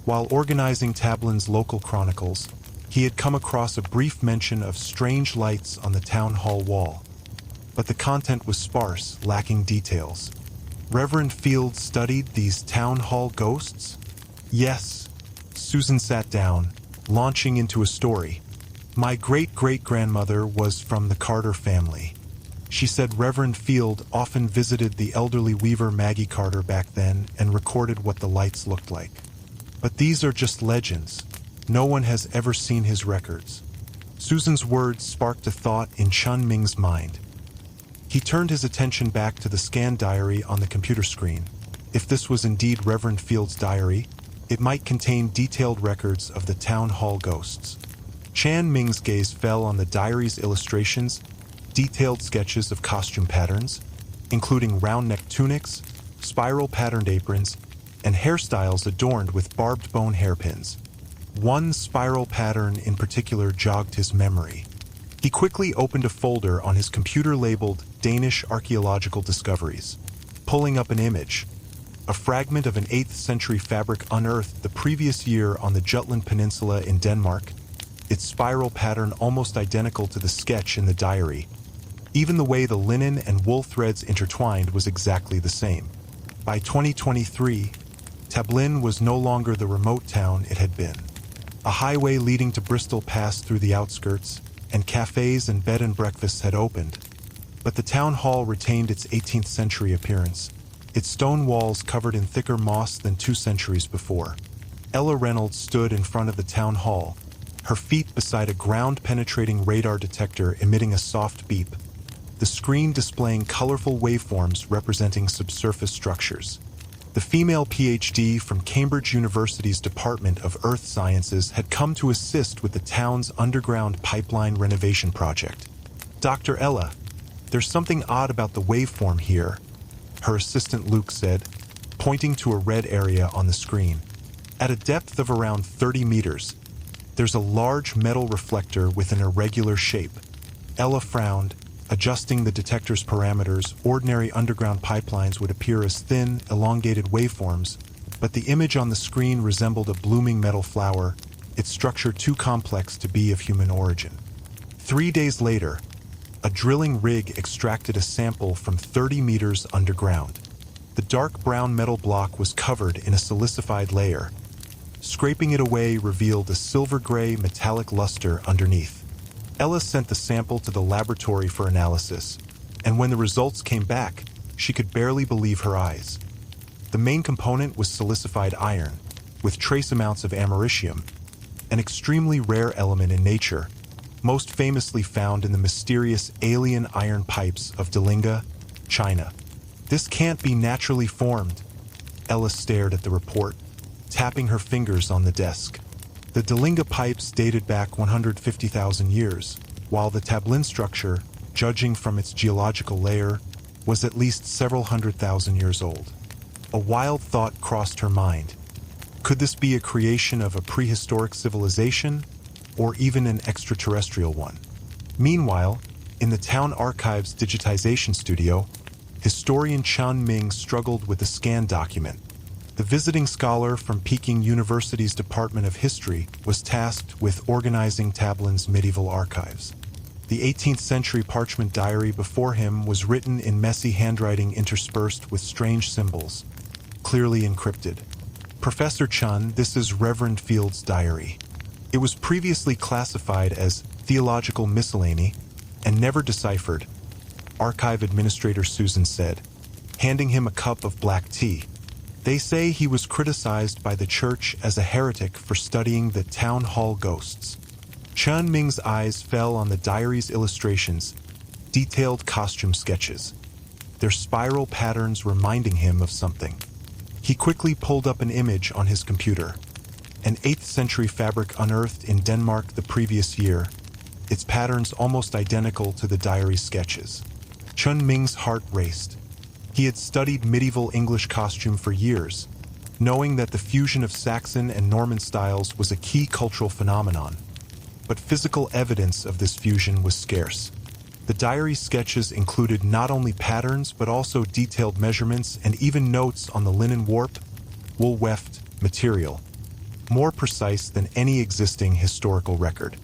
While organizing Tablin's local chronicles, he had come across a brief mention of strange lights on the town hall wall. But the content was sparse, lacking details. Reverend Field studied these town hall ghosts? Yes. Susan sat down, launching into a story. My great-great-grandmother was from the Carter family. She said Reverend Field often visited the elderly weaver Maggie Carter back then and recorded what the lights looked like. But these are just legends. No one has ever seen his records. Susan's words sparked a thought in Chun Ming's mind. He turned his attention back to the scanned diary on the computer screen. If this was indeed Reverend Field's diary, it might contain detailed records of the town hall ghosts. Chan Ming's gaze fell on the diary's illustrations, detailed sketches of costume patterns, including round-neck tunics, spiral-patterned aprons, and hairstyles adorned with barbed bone hairpins. One spiral pattern in particular jogged his memory. He quickly opened a folder on his computer labeled Danish Archaeological Discoveries, pulling up an image. A fragment of an 8th century fabric unearthed the previous year on the Jutland Peninsula in Denmark, its spiral pattern almost identical to the sketch in the diary. Even the way the linen and wool threads intertwined was exactly the same. By 2023, Tablin was no longer the remote town it had been. A highway leading to Bristol passed through the outskirts, and cafes and bed and breakfasts had opened. But the town hall retained its 18th century appearance, its stone walls covered in thicker moss than 2 centuries before. Ella Reynolds stood in front of the town hall, her feet beside a ground-penetrating radar detector emitting a soft beep, the screen displaying colorful waveforms representing subsurface structures. The female PhD from Cambridge University's Department of Earth Sciences had come to assist with the town's underground pipeline renovation project. Dr. Ella, there's something odd about the waveform here, her assistant Luke said, pointing to a red area on the screen. At a depth of around 30 meters, there's a large metal reflector with an irregular shape. Ella frowned, adjusting the detector's parameters. Ordinary underground pipelines would appear as thin, elongated waveforms, but the image on the screen resembled a blooming metal flower, its structure too complex to be of human origin. 3 days later, a drilling rig extracted a sample from 30 meters underground. The dark brown metal block was covered in a silicified layer. Scraping it away revealed a silver-gray metallic luster underneath. Ella sent the sample to the laboratory for analysis, and when the results came back, she could barely believe her eyes. The main component was silicified iron, with trace amounts of americium, an extremely rare element in nature, most famously found in the mysterious alien iron pipes of Dalinga, China. This can't be naturally formed. Ella stared at the report, tapping her fingers on the desk. The Dalinga pipes dated back 150,000 years, while the Tablin structure, judging from its geological layer, was at least several 100,000 years old. A wild thought crossed her mind. Could this be a creation of a prehistoric civilization, or even an extraterrestrial one? Meanwhile, in the town archives digitization studio, historian Chen Ming struggled with a scan document. The visiting scholar from Peking University's Department of History was tasked with organizing Tablin's medieval archives. The 18th century parchment diary before him was written in messy handwriting interspersed with strange symbols, clearly encrypted. Professor Chen, this is Reverend Field's diary. It was previously classified as theological miscellany and never deciphered, Archive Administrator Susan said, handing him a cup of black tea. They say he was criticized by the church as a heretic for studying the town hall ghosts. Chen Ming's eyes fell on the diary's illustrations, detailed costume sketches, their spiral patterns reminding him of something. He quickly pulled up an image on his computer. An 8th century fabric unearthed in Denmark the previous year, its patterns almost identical to the diary's sketches. Chen Ming's heart raced. He had studied medieval English costume for years, knowing that the fusion of Saxon and Norman styles was a key cultural phenomenon. But physical evidence of this fusion was scarce. The diary sketches included not only patterns but also detailed measurements and even notes on the linen warp, wool weft material, more precise than any existing historical record.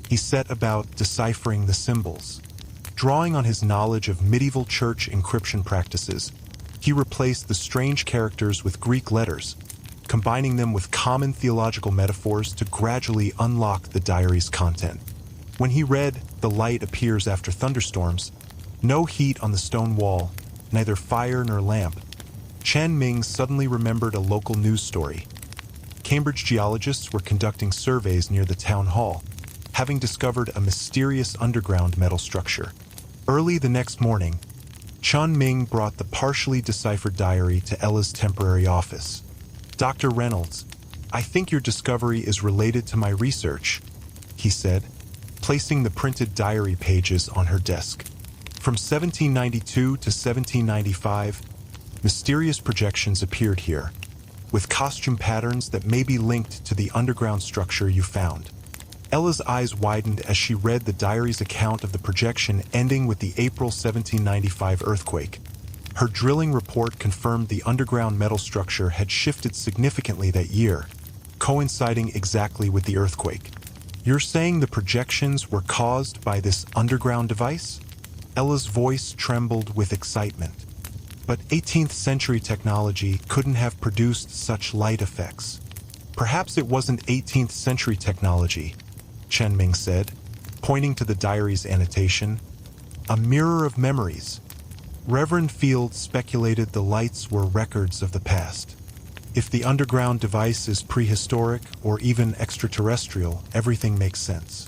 He set about deciphering the symbols. Drawing on his knowledge of medieval church encryption practices, he replaced the strange characters with Greek letters, combining them with common theological metaphors to gradually unlock the diary's content. When he read, "The light appears after thunderstorms," no heat on the stone wall, neither fire nor lamp, Chen Ming suddenly remembered a local news story. Cambridge geologists were conducting surveys near the town hall, having discovered a mysterious underground metal structure. Early the next morning, Chen Ming brought the partially deciphered diary to Ella's temporary office. "Dr. Reynolds, I think your discovery is related to my research," he said, placing the printed diary pages on her desk. From 1792 to 1795, mysterious projections appeared here, with costume patterns that may be linked to the underground structure you found. Ella's eyes widened as she read the diary's account of the projection ending with the April 1795 earthquake. Her drilling report confirmed the underground metal structure had shifted significantly that year, coinciding exactly with the earthquake. "You're saying the projections were caused by this underground device?" Ella's voice trembled with excitement. But 18th century technology couldn't have produced such light effects. "Perhaps it wasn't 18th century technology," Chen Ming said, pointing to the diary's annotation. "A mirror of memories." Reverend Field speculated the lights were records of the past. If the underground device is prehistoric or even extraterrestrial, everything makes sense.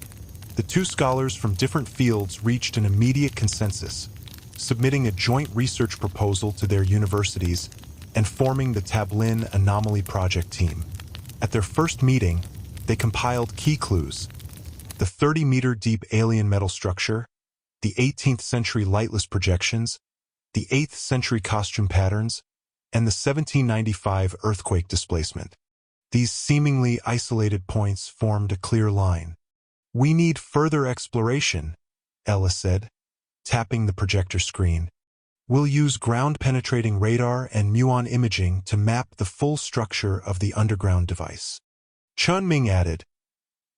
The two scholars from different fields reached an immediate consensus, submitting a joint research proposal to their universities and forming the Tablin Anomaly Project team. At their first meeting, they compiled key clues: the 30-meter-deep alien metal structure, the 18th century lightless projections, the 8th century costume patterns, and the 1795 earthquake displacement. These seemingly isolated points formed a clear line. "We need further exploration," Ella said, tapping the projector screen. "We'll use ground-penetrating radar and muon imaging to map the full structure of the underground device." Chen Ming added,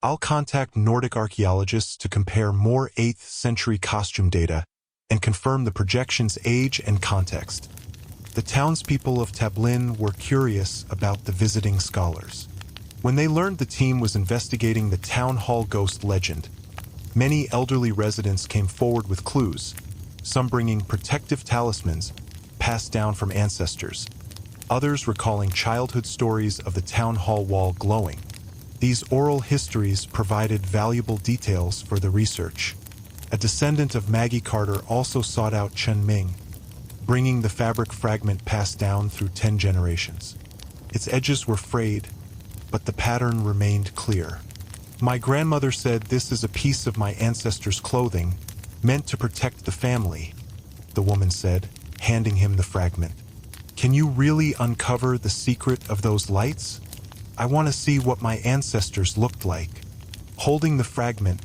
"I'll contact Nordic archaeologists to compare more 8th century costume data and confirm the projection's age and context." The townspeople of Tablin were curious about the visiting scholars. When they learned the team was investigating the town hall ghost legend, many elderly residents came forward with clues, some bringing protective talismans passed down from ancestors, others recalling childhood stories of the town hall wall glowing. These oral histories provided valuable details for the research. A descendant of Maggie Carter also sought out Chen Ming, bringing the fabric fragment passed down through 10 generations. Its edges were frayed, but the pattern remained clear. My grandmother said this is a piece of my ancestors' clothing, meant to protect the family, the woman said, handing him the fragment. Can you really uncover the secret of those lights? I want to see what my ancestors looked like. Holding the fragment,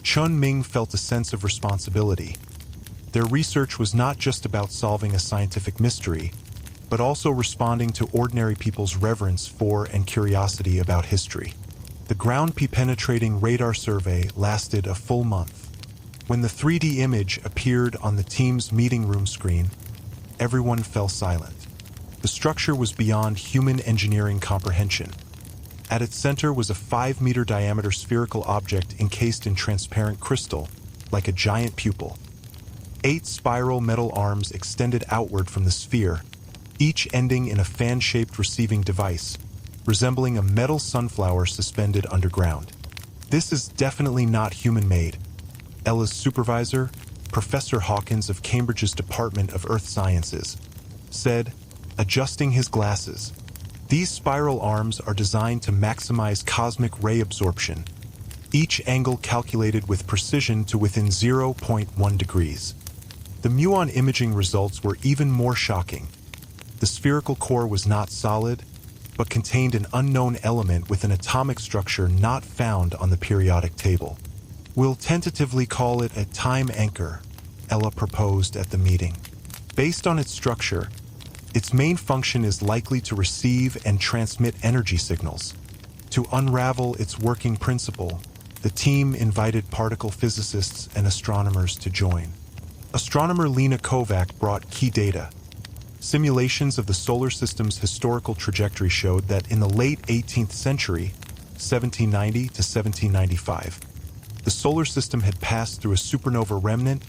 Chun Ming felt a sense of responsibility. Their research was not just about solving a scientific mystery, but also responding to ordinary people's reverence for and curiosity about history. The ground-penetrating radar survey lasted a full month. When the 3D image appeared on the team's meeting room screen, everyone fell silent. The structure was beyond human engineering comprehension. At its center was a 5-meter diameter spherical object encased in transparent crystal, like a giant pupil. 8 spiral metal arms extended outward from the sphere, each ending in a fan-shaped receiving device, resembling a metal sunflower suspended underground. This is definitely not human-made, Ella's supervisor, Professor Hawkins of Cambridge's Department of Earth Sciences, said, adjusting his glasses. These spiral arms are designed to maximize cosmic ray absorption, each angle calculated with precision to within 0.1 degrees. The muon imaging results were even more shocking. The spherical core was not solid, but contained an unknown element with an atomic structure not found on the periodic table. We'll tentatively call it a time anchor, Ella proposed at the meeting. Based on its structure, its main function is likely to receive and transmit energy signals. To unravel its working principle, the team invited particle physicists and astronomers to join. Astronomer Lena Kovac brought key data. Simulations of the solar system's historical trajectory showed that in the late 18th century, 1790 to 1795, the solar system had passed through a supernova remnant,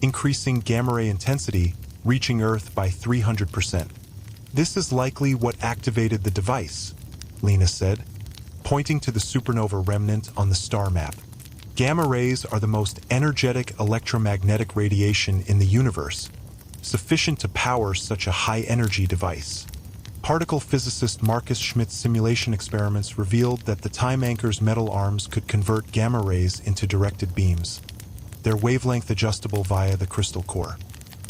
increasing gamma-ray intensity, reaching Earth by 300%. This is likely what activated the device, Lena said, pointing to the supernova remnant on the star map. Gamma rays are the most energetic electromagnetic radiation in the universe, sufficient to power such a high-energy device. Particle physicist Marcus Schmidt's simulation experiments revealed that the time anchor's metal arms could convert gamma rays into directed beams, their wavelength adjustable via the crystal core.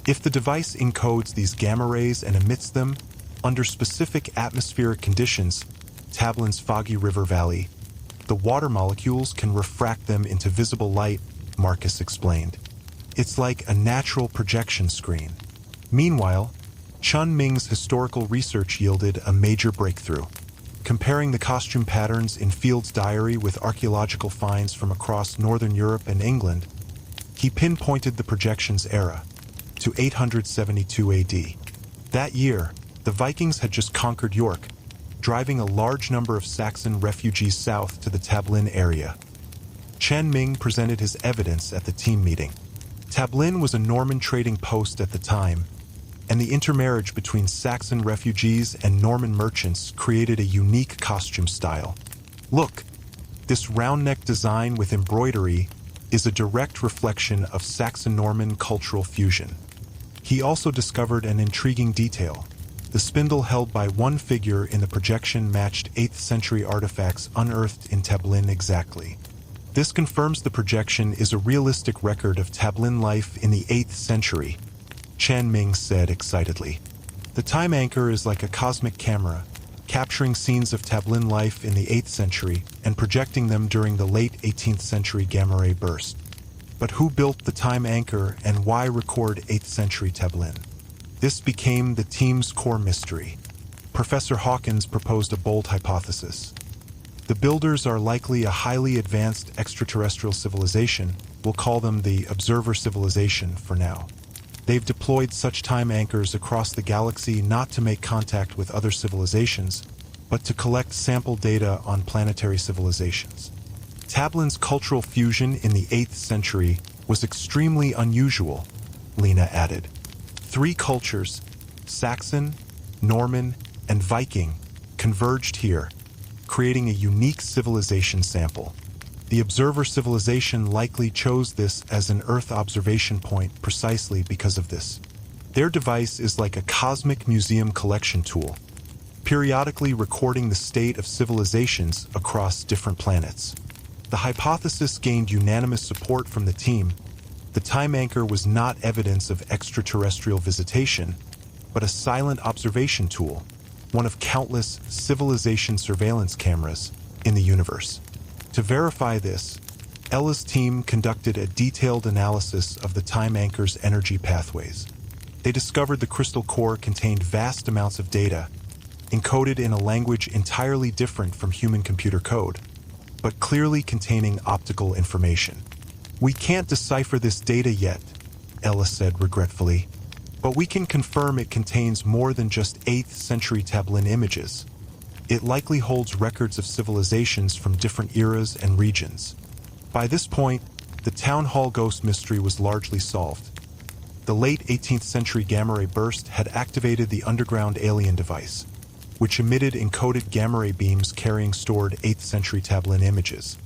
If the device encodes these gamma rays and emits them, under specific atmospheric conditions, Tablin's foggy river valley, the water molecules can refract them into visible light, Marcus explained. It's like a natural projection screen. Meanwhile, Chun Ming's historical research yielded a major breakthrough. Comparing the costume patterns in Field's diary with archaeological finds from across northern Europe and England, he pinpointed the projection's era to 872 AD. That year, the Vikings had just conquered York, driving a large number of Saxon refugees south to the Tablin area. Chun Ming presented his evidence at the team meeting. Tablin was a Norman trading post at the time, and the intermarriage between Saxon refugees and Norman merchants created a unique costume style. Look, this round-neck design with embroidery is a direct reflection of Saxon-Norman cultural fusion. He also discovered an intriguing detail. The spindle held by one figure in the projection matched 8th century artifacts unearthed in Tablin exactly. This confirms the projection is a realistic record of Tablin life in the 8th century, Chun Ming said excitedly. The time anchor is like a cosmic camera, capturing scenes of Tablin life in the 8th century and projecting them during the late 18th century gamma-ray burst. But who built the time anchor and why record 8th century Tablin? This became the team's core mystery. Professor Hawkins proposed a bold hypothesis. The builders are likely a highly advanced extraterrestrial civilization. We'll call them the Observer Civilization for now. They've deployed such time anchors across the galaxy not to make contact with other civilizations, but to collect sample data on planetary civilizations. Tablin's cultural fusion in the 8th century was extremely unusual, Lena added. 3 cultures, Saxon, Norman, and Viking, converged here, creating a unique civilization sample. The Observer Civilization likely chose this as an Earth observation point precisely because of this. Their device is like a cosmic museum collection tool. periodically recording the state of civilizations across different planets. The hypothesis gained unanimous support from the team. The time anchor was not evidence of extraterrestrial visitation, but a silent observation tool, one of countless civilization surveillance cameras in the universe. To verify this, Ella's team conducted a detailed analysis of the time anchor's energy pathways. They discovered the crystal core contained vast amounts of data, encoded in a language entirely different from human computer code, but clearly containing optical information. "We can't decipher this data yet," Ella said regretfully, "but we can confirm it contains more than just 8th century Tablin images. It likely holds records of civilizations from different eras and regions." By this point, the Town Hall ghost mystery was largely solved. The late 18th century gamma ray burst had activated the underground alien device, which emitted encoded gamma ray beams carrying stored 8th century Tablin images.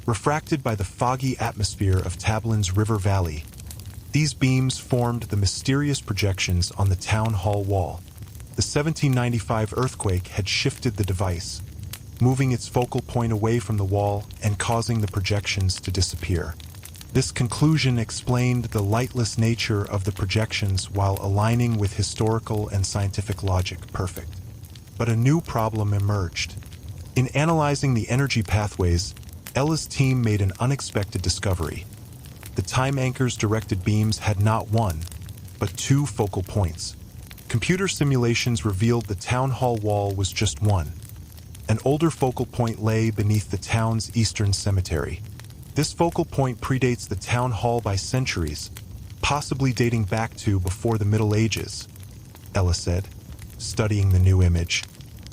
Refracted by the foggy atmosphere of Tablin's river valley, these beams formed the mysterious projections on the Town Hall wall. The 1795 earthquake had shifted the device, moving its focal point away from the wall and causing the projections to disappear. This conclusion explained the lightless nature of the projections while aligning with historical and scientific logic perfect. But a new problem emerged. In analyzing the energy pathways, Ella's team made an unexpected discovery. The time anchor's directed beams had not one, but two focal points. Computer simulations revealed the Town Hall wall was just one. An older focal point lay beneath the town's eastern cemetery. This focal point predates the Town Hall by centuries, possibly dating back to before the Middle Ages, Ella said, studying the new image.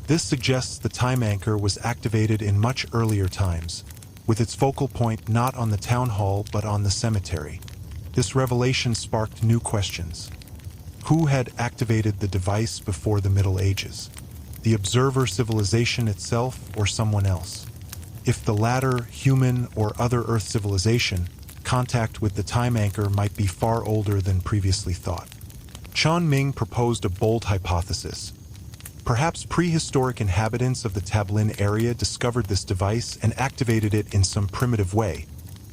This suggests the time anchor was activated in much earlier times, with its focal point not on the Town Hall but on the cemetery. This revelation sparked new questions. Who had activated the device before the Middle Ages? The observer civilization itself or someone else? If the latter, human or other Earth civilization, contact with the time anchor might be far older than previously thought. Chun Ming proposed a bold hypothesis. Perhaps prehistoric inhabitants of the Tablin area discovered this device and activated it in some primitive way,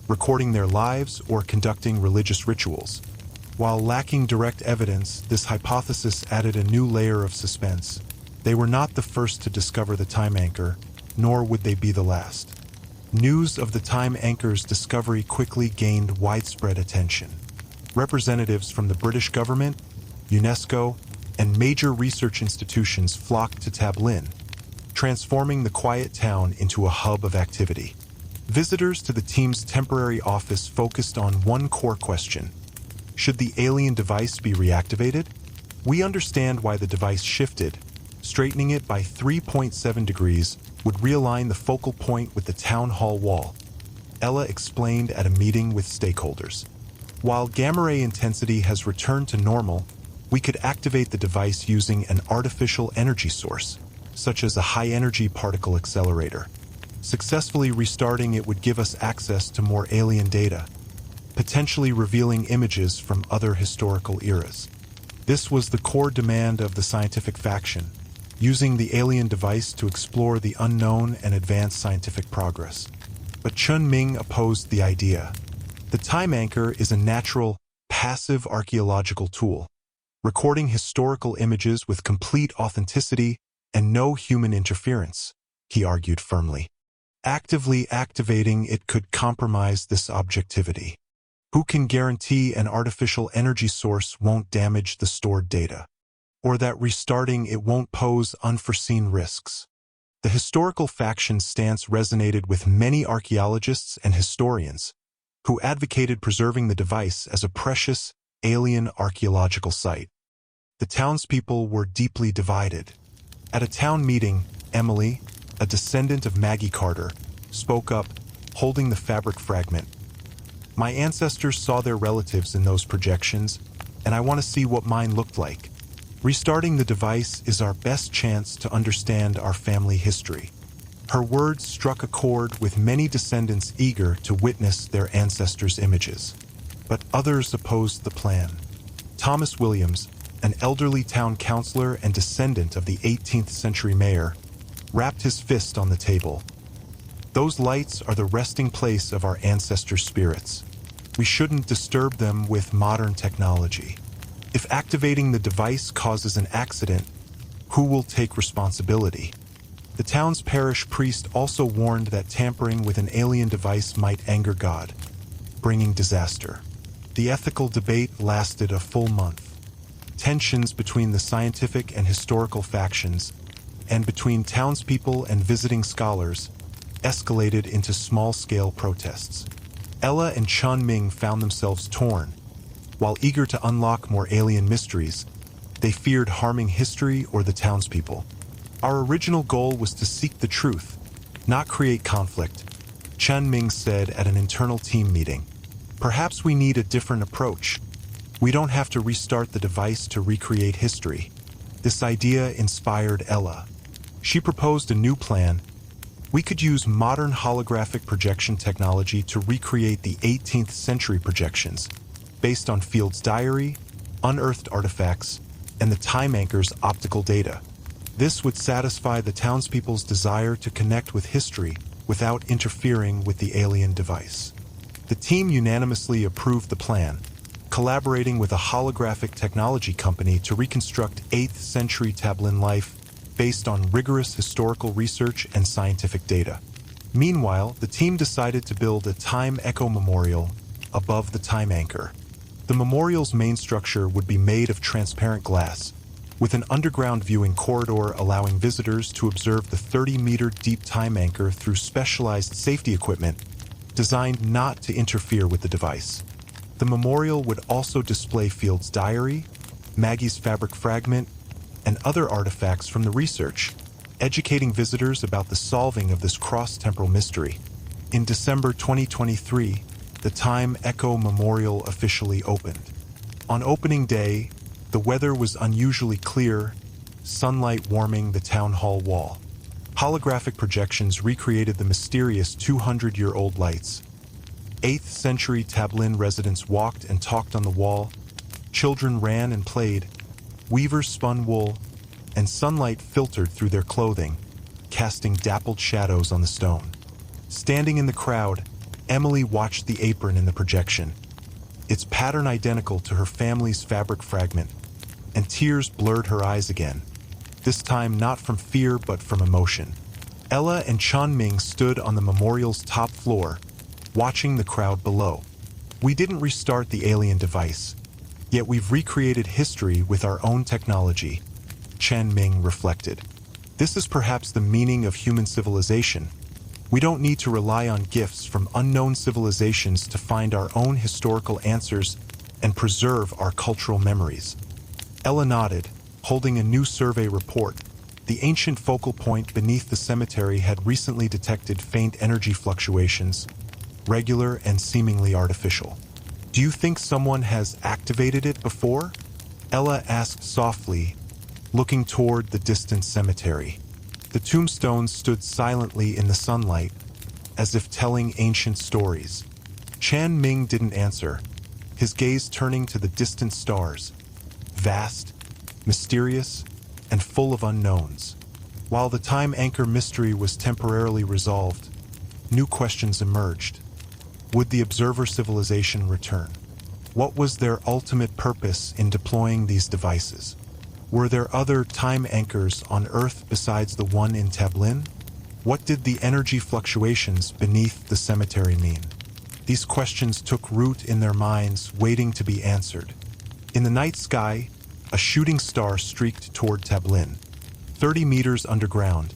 recording their lives or conducting religious rituals. While lacking direct evidence, this hypothesis added a new layer of suspense. They were not the first to discover the time anchor, nor would they be the last. News of the time anchor's discovery quickly gained widespread attention. Representatives from the British government, UNESCO, and major research institutions flocked to Tablin, transforming the quiet town into a hub of activity. Visitors to the team's temporary office focused on one core question: should the alien device be reactivated? We understand why the device shifted. Straightening it by 3.7 degrees would realign the focal point with the Town Hall wall, Ella explained at a meeting with stakeholders. While gamma ray intensity has returned to normal, we could activate the device using an artificial energy source, such as a high-energy particle accelerator. Successfully restarting it would give us access to more alien data, potentially revealing images from other historical eras. This was the core demand of the scientific faction, using the alien device to explore the unknown and advance scientific progress. But Chun Ming opposed the idea. The time anchor is a natural, passive archaeological tool, recording historical images with complete authenticity and no human interference, he argued firmly. Actively activating it could compromise this objectivity. Who can guarantee an artificial energy source won't damage the stored data, or that restarting it won't pose unforeseen risks? The historical faction's stance resonated with many archaeologists and historians who advocated preserving the device as a precious, alien archaeological site. The townspeople were deeply divided. At a town meeting, Emily, a descendant of Maggie Carter, spoke up, holding the fabric fragment. "My ancestors saw their relatives in those projections, and I want to see what mine looked like. Restarting the device is our best chance to understand our family history." Her words struck a chord with many descendants eager to witness their ancestors' images. But others opposed the plan. Thomas Williams, an elderly town councilor and descendant of the 18th century mayor, rapped his fist on the table. Those lights are the resting place of our ancestors' spirits. We shouldn't disturb them with modern technology. If activating the device causes an accident, who will take responsibility? The town's parish priest also warned that tampering with an alien device might anger God, bringing disaster. The ethical debate lasted a full month. Tensions between the scientific and historical factions, and between townspeople and visiting scholars, escalated into small-scale protests. Ella and Chun Ming found themselves torn. While eager to unlock more alien mysteries, they feared harming history or the townspeople. Our original goal was to seek the truth, not create conflict, Chun Ming said at an internal team meeting. Perhaps we need a different approach. We don't have to restart the device to recreate history. This idea inspired Ella. She proposed a new plan. We could use modern holographic projection technology to recreate the 18th century projections, based on Field's diary, unearthed artifacts, and the time anchor's optical data. This would satisfy the townspeople's desire to connect with history without interfering with the alien device. The team unanimously approved the plan, collaborating with a holographic technology company to reconstruct 8th century Tablin life based on rigorous historical research and scientific data. Meanwhile, the team decided to build a time echo memorial above the time anchor. The memorial's main structure would be made of transparent glass, with an underground viewing corridor allowing visitors to observe the 30-meter deep time anchor through specialized safety equipment designed not to interfere with the device. The memorial would also display Field's diary, Maggie's fabric fragment, and other artifacts from the research, educating visitors about the solving of this cross-temporal mystery. In December 2023, the Time Echo Memorial officially opened. On opening day, the weather was unusually clear, sunlight warming the town hall wall. Holographic projections recreated the mysterious 200-year-old lights. 8th century Tablin residents walked and talked on the wall, children ran and played, weavers spun wool, and sunlight filtered through their clothing, casting dappled shadows on the stone. Standing in the crowd, Emily watched the apron in the projection, its pattern identical to her family's fabric fragment, and tears blurred her eyes again, this time not from fear but from emotion. Ella and Chun Ming stood on the memorial's top floor, watching the crowd below. We didn't restart the alien device, yet we've recreated history with our own technology, Chen Ming reflected. This is perhaps the meaning of human civilization. We don't need to rely on gifts from unknown civilizations to find our own historical answers and preserve our cultural memories. Ella nodded, holding a new survey report. The ancient focal point beneath the cemetery had recently detected faint energy fluctuations, regular and seemingly artificial. Do you think someone has activated it before? Ella asked softly, looking toward the distant cemetery. The tombstones stood silently in the sunlight, as if telling ancient stories. Chan Ming didn't answer, his gaze turning to the distant stars, vast, mysterious, and full of unknowns. While the time anchor mystery was temporarily resolved, new questions emerged. Would the observer civilization return? What was their ultimate purpose in deploying these devices? Were there other time anchors on Earth besides the one in Tablin? What did the energy fluctuations beneath the cemetery mean? These questions took root in their minds, waiting to be answered. In the night sky, a shooting star streaked toward Tablin. 30 meters underground,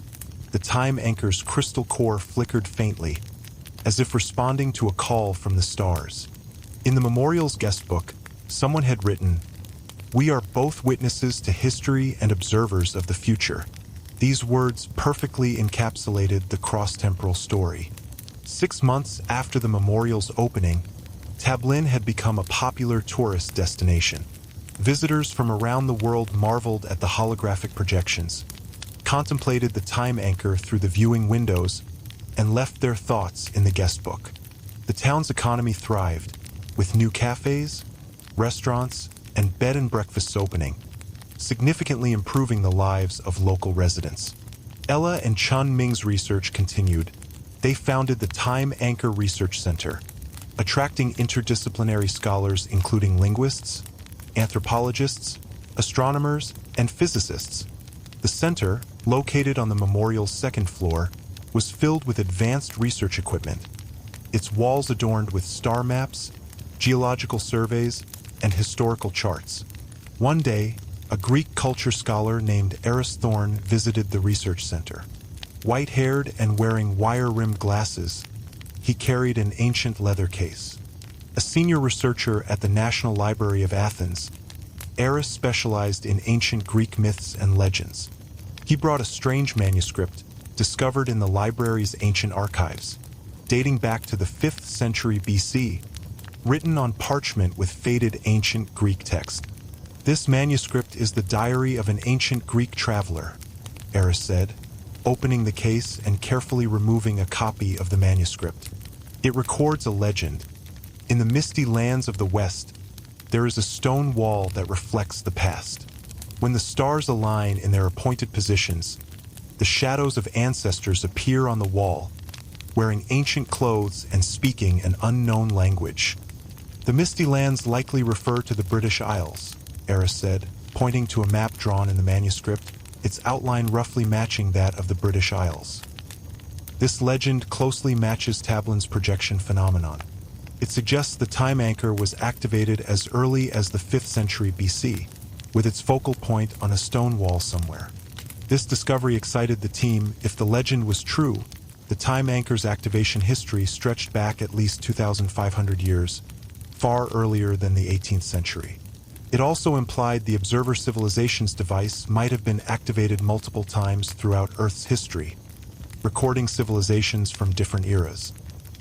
the time anchor's crystal core flickered faintly, as if responding to a call from the stars. In the memorial's guestbook, someone had written, "We are both witnesses to history and observers of the future." These words perfectly encapsulated the cross-temporal story. 6 months after the memorial's opening, Tablin had become a popular tourist destination. Visitors from around the world marveled at the holographic projections, contemplated the time anchor through the viewing windows, and left their thoughts in the guestbook. The town's economy thrived, with new cafes, restaurants, and bed and breakfasts opening. significantly improving the lives of local residents. Ella and Chun Ming's research continued. They founded the Time Anchor Research Center, attracting interdisciplinary scholars including linguists, anthropologists, astronomers, and physicists. The center, located on the memorial's second floor, was filled with advanced research equipment, its walls adorned with star maps, geological surveys, and historical charts. One day, a Greek culture scholar named Thorne visited the research center. White-haired and wearing wire-rimmed glasses, he carried an ancient leather case. A senior researcher at the National Library of Athens, Eris specialized in ancient Greek myths and legends. He brought a strange manuscript discovered in the library's ancient archives, dating back to the 5th century BC, written on parchment with faded ancient Greek text. This manuscript is the diary of an ancient Greek traveler, Eris said, opening the case and carefully removing a copy of the manuscript. It records a legend. In the misty lands of the West, there is a stone wall that reflects the past. When the stars align in their appointed positions, the shadows of ancestors appear on the wall, wearing ancient clothes and speaking an unknown language. The misty lands likely refer to the British Isles, Eris said, pointing to a map drawn in the manuscript, its outline roughly matching that of the British Isles. This legend closely matches Tablin's projection phenomenon. It suggests the time anchor was activated as early as the 5th century BC, with its focal point on a stone wall somewhere. This discovery excited the team. If the legend was true, the time anchor's activation history stretched back at least 2,500 years, far earlier than the 18th century. It also implied the observer civilization's device might have been activated multiple times throughout Earth's history, recording civilizations from different eras.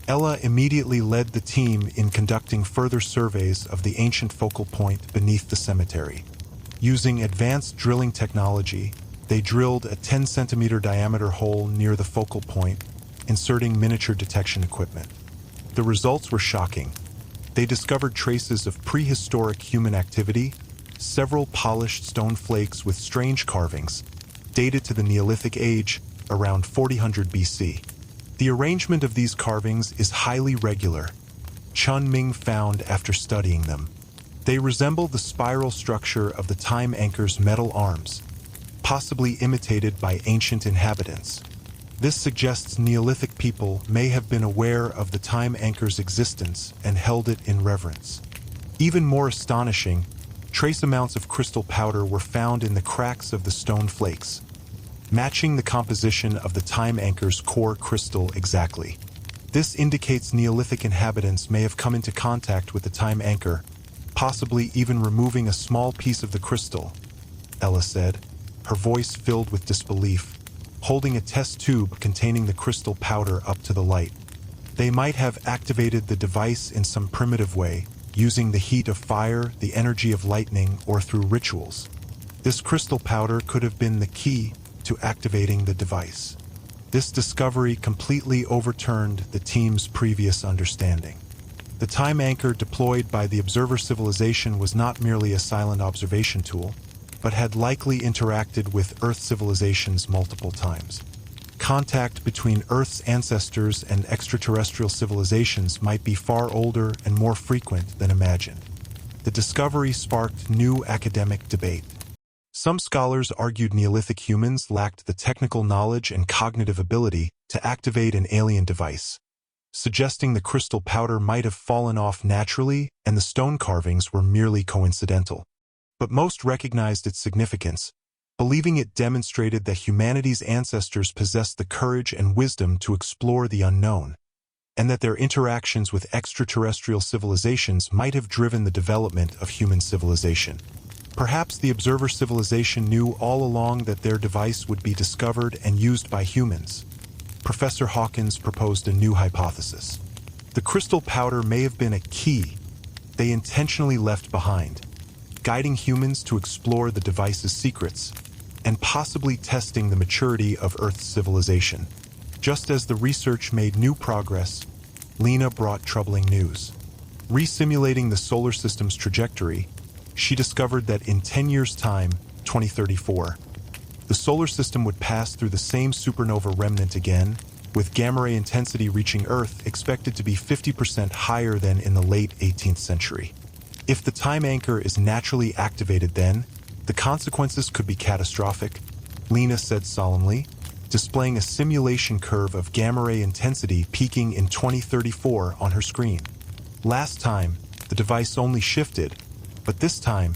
Ella immediately led the team in conducting further surveys of the ancient focal point beneath the cemetery. Using advanced drilling technology, they drilled a 10-centimeter diameter hole near the focal point, inserting miniature detection equipment. The results were shocking. They discovered traces of prehistoric human activity, several polished stone flakes with strange carvings, dated to the Neolithic age, around 4000 BC. The arrangement of these carvings is highly regular, Chun Ming found after studying them. They resemble the spiral structure of the time anchor's metal arms, possibly imitated by ancient inhabitants. This suggests Neolithic people may have been aware of the time anchor's existence and held it in reverence. Even more astonishing, trace amounts of crystal powder were found in the cracks of the stone flakes, matching the composition of the time anchor's core crystal exactly. This indicates Neolithic inhabitants may have come into contact with the time anchor, possibly even removing a small piece of the crystal, Ella said, her voice filled with disbelief, holding a test tube containing the crystal powder up to the light. They might have activated the device in some primitive way, using the heat of fire, the energy of lightning, or through rituals. This crystal powder could have been the key to activating the device. This discovery completely overturned the team's previous understanding. The time anchor deployed by the observer civilization was not merely a silent observation tool, but had likely interacted with Earth civilizations multiple times. Contact between Earth's ancestors and extraterrestrial civilizations might be far older and more frequent than imagined. The discovery sparked new academic debate. Some scholars argued Neolithic humans lacked the technical knowledge and cognitive ability to activate an alien device, suggesting the crystal powder might have fallen off naturally and the stone carvings were merely coincidental. But most recognized its significance, believing it demonstrated that humanity's ancestors possessed the courage and wisdom to explore the unknown, and that their interactions with extraterrestrial civilizations might have driven the development of human civilization. Perhaps the observer civilization knew all along that their device would be discovered and used by humans. Professor Hawkins proposed a new hypothesis. The crystal powder may have been a key they intentionally left behind, guiding humans to explore the device's secrets, and possibly testing the maturity of Earth's civilization. Just as the research made new progress, Lena brought troubling news. Resimulating the solar system's trajectory, she discovered that in 10 years' time, 2034. The solar system would pass through the same supernova remnant again, with gamma ray intensity reaching Earth expected to be 50% higher than in the late 18th century. If the time anchor is naturally activated then, the consequences could be catastrophic, Lena said solemnly, displaying a simulation curve of gamma ray intensity peaking in 2034 on her screen. Last time, the device only shifted, but this time,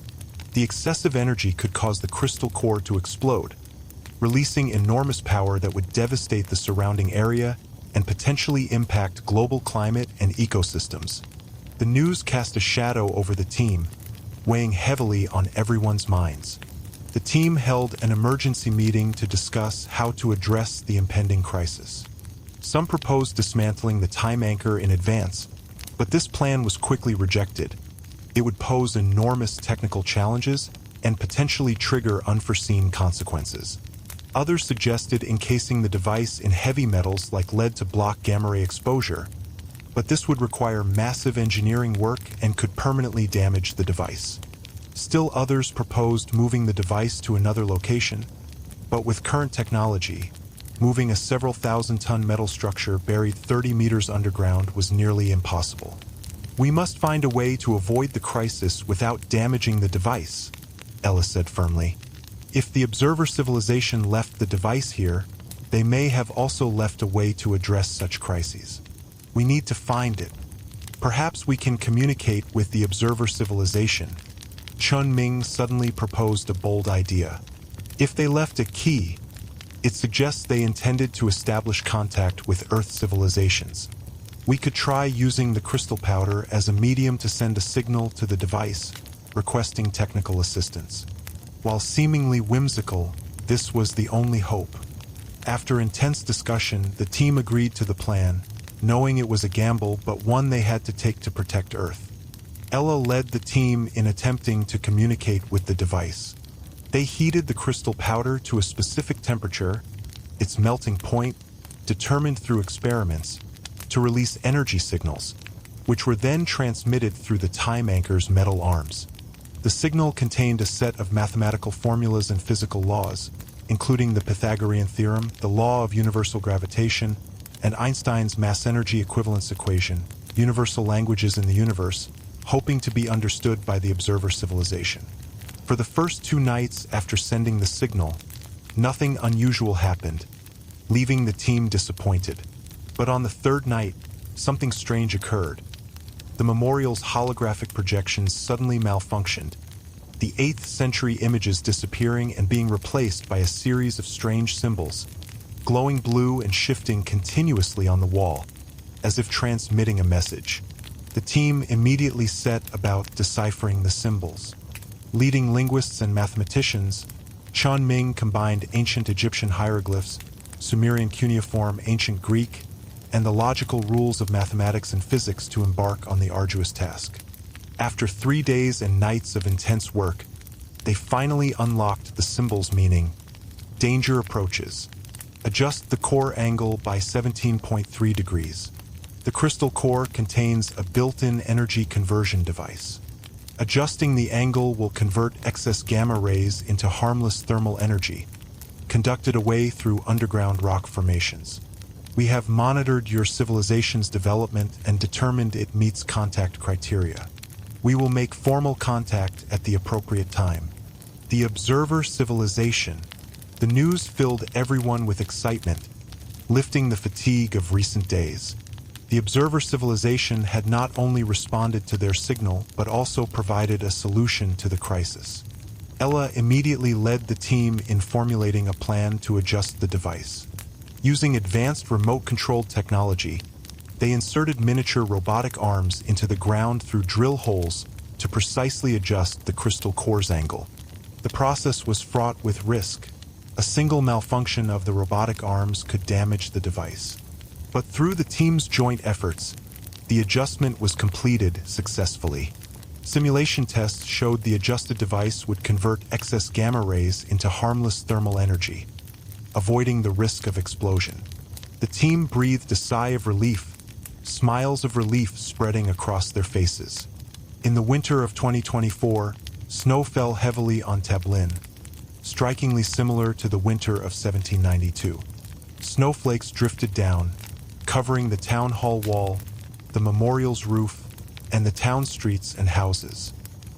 the excessive energy could cause the crystal core to explode, releasing enormous power that would devastate the surrounding area and potentially impact global climate and ecosystems. The news cast a shadow over the team, weighing heavily on everyone's minds. The team held an emergency meeting to discuss how to address the impending crisis. Some proposed dismantling the time anchor in advance, but this plan was quickly rejected. It would pose enormous technical challenges and potentially trigger unforeseen consequences. Others suggested encasing the device in heavy metals like lead to block gamma ray exposure, but this would require massive engineering work and could permanently damage the device. Still others proposed moving the device to another location, but with current technology, moving a several thousand-ton metal structure buried 30 meters underground was nearly impossible. "We must find a way to avoid the crisis without damaging the device," Ella said firmly. "If the observer civilization left the device here, they may have also left a way to address such crises. We need to find it. Perhaps we can communicate with the observer civilization." Chun Ming suddenly proposed a bold idea. If they left a key, it suggests they intended to establish contact with Earth civilizations. We could try using the crystal powder as a medium to send a signal to the device, requesting technical assistance. While seemingly whimsical, this was the only hope. After intense discussion, the team agreed to the plan, knowing it was a gamble but one they had to take to protect Earth. Ella led the team in attempting to communicate with the device. They heated the crystal powder to a specific temperature, its melting point, determined through experiments, to release energy signals, which were then transmitted through the time anchor's metal arms. The signal contained a set of mathematical formulas and physical laws, including the Pythagorean theorem, the law of universal gravitation, and Einstein's mass-energy equivalence equation, universal languages in the universe, hoping to be understood by the observer civilization. For the first 2 nights after sending the signal, nothing unusual happened, leaving the team disappointed. But on the 3rd night, something strange occurred. The memorial's holographic projections suddenly malfunctioned, the 8th century images disappearing and being replaced by a series of strange symbols, glowing blue and shifting continuously on the wall, as if transmitting a message. The team immediately set about deciphering the symbols. Leading linguists and mathematicians, Chun Ming combined ancient Egyptian hieroglyphs, Sumerian cuneiform, ancient Greek, and the logical rules of mathematics and physics to embark on the arduous task. After 3 days and nights of intense work, they finally unlocked the symbol's meaning. Danger approaches. Adjust the core angle by 17.3 degrees. The crystal core contains a built-in energy conversion device. Adjusting the angle will convert excess gamma rays into harmless thermal energy, conducted away through underground rock formations. We have monitored your civilization's development and determined it meets contact criteria. We will make formal contact at the appropriate time. The observer civilization. The news filled everyone with excitement, lifting the fatigue of recent days. The observer civilization had not only responded to their signal, but also provided a solution to the crisis. Ella immediately led the team in formulating a plan to adjust the device. Using advanced remote-controlled technology, they inserted miniature robotic arms into the ground through drill holes to precisely adjust the crystal core's angle. The process was fraught with risk. A single malfunction of the robotic arms could damage the device. But through the team's joint efforts, the adjustment was completed successfully. Simulation tests showed the adjusted device would convert excess gamma rays into harmless thermal energy, avoiding the risk of explosion. The team breathed a sigh of relief, smiles of relief spreading across their faces. In the winter of 2024, snow fell heavily on Tablin, strikingly similar to the winter of 1792. Snowflakes drifted down, covering the town hall wall, the memorial's roof, and the town streets and houses.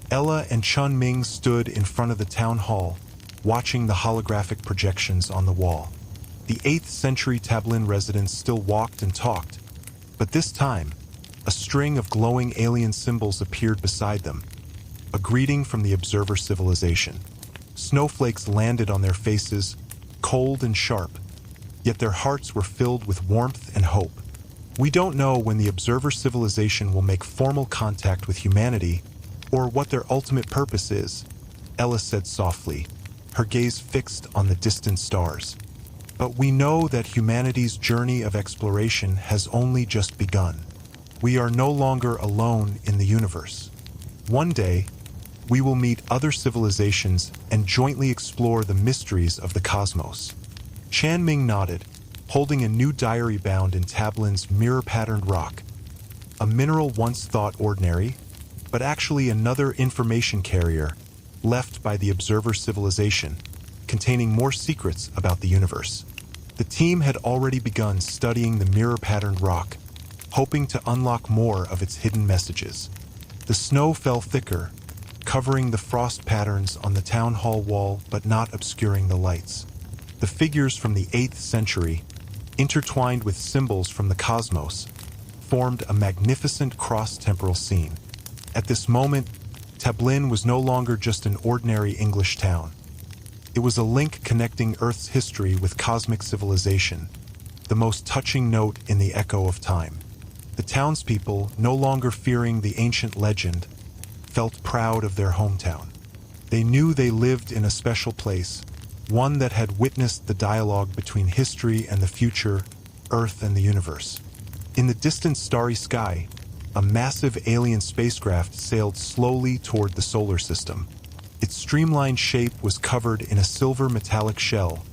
Ella and Chun Ming stood in front of the town hall, watching the holographic projections on the wall. The 8th century Tablin residents still walked and talked, but this time, a string of glowing alien symbols appeared beside them, a greeting from the observer civilization. Snowflakes landed on their faces, cold and sharp, yet their hearts were filled with warmth and hope. We don't know when the observer civilization will make formal contact with humanity, or what their ultimate purpose is, Ella said softly, her gaze fixed on the distant stars. But we know that humanity's journey of exploration has only just begun. We are no longer alone in the universe. One day, we will meet other civilizations and jointly explore the mysteries of the cosmos. Chan Ming nodded, holding a new diary bound in Tablin's mirror-patterned rock. A mineral once thought ordinary, but actually another information carrier left by the observer civilization, containing more secrets about the universe. The team had already begun studying the mirror-patterned rock, hoping to unlock more of its hidden messages. The snow fell thicker, covering the frost patterns on the town hall wall but not obscuring the lights. The figures from the 8th century, intertwined with symbols from the cosmos, formed a magnificent cross-temporal scene. At this moment, Tablin was no longer just an ordinary English town. It was a link connecting Earth's history with cosmic civilization, the most touching note in the echo of time. The townspeople, no longer fearing the ancient legend, felt proud of their hometown. They knew they lived in a special place, one that had witnessed the dialogue between history and the future, Earth and the universe. In the distant starry sky, a massive alien spacecraft sailed slowly toward the solar system. Its streamlined shape was covered in a silver metallic shell,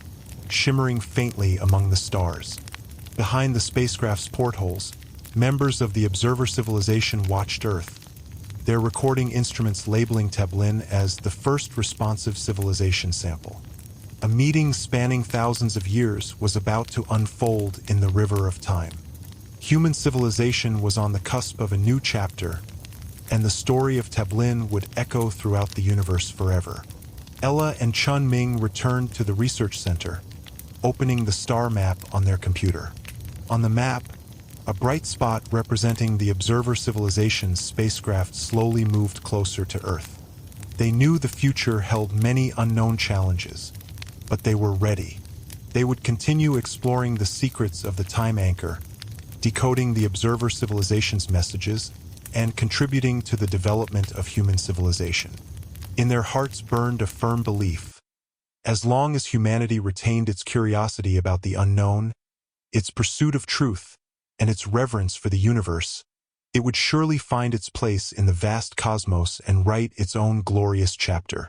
shimmering faintly among the stars. Behind the spacecraft's portholes, members of the observer civilization watched Earth, their recording instruments labeling Tablin as the first responsive civilization sample. A meeting spanning thousands of years was about to unfold in the river of time. Human civilization was on the cusp of a new chapter, and the story of Tablin would echo throughout the universe forever. Ella and Chun Ming returned to the research center, opening the star map on their computer. On the map, a bright spot representing the observer civilization's spacecraft slowly moved closer to Earth. They knew the future held many unknown challenges, but they were ready. They would continue exploring the secrets of the time anchor, decoding the observer civilization's messages, and contributing to the development of human civilization. In their hearts burned a firm belief. As long as humanity retained its curiosity about the unknown, its pursuit of truth, and its reverence for the universe, it would surely find its place in the vast cosmos and write its own glorious chapter.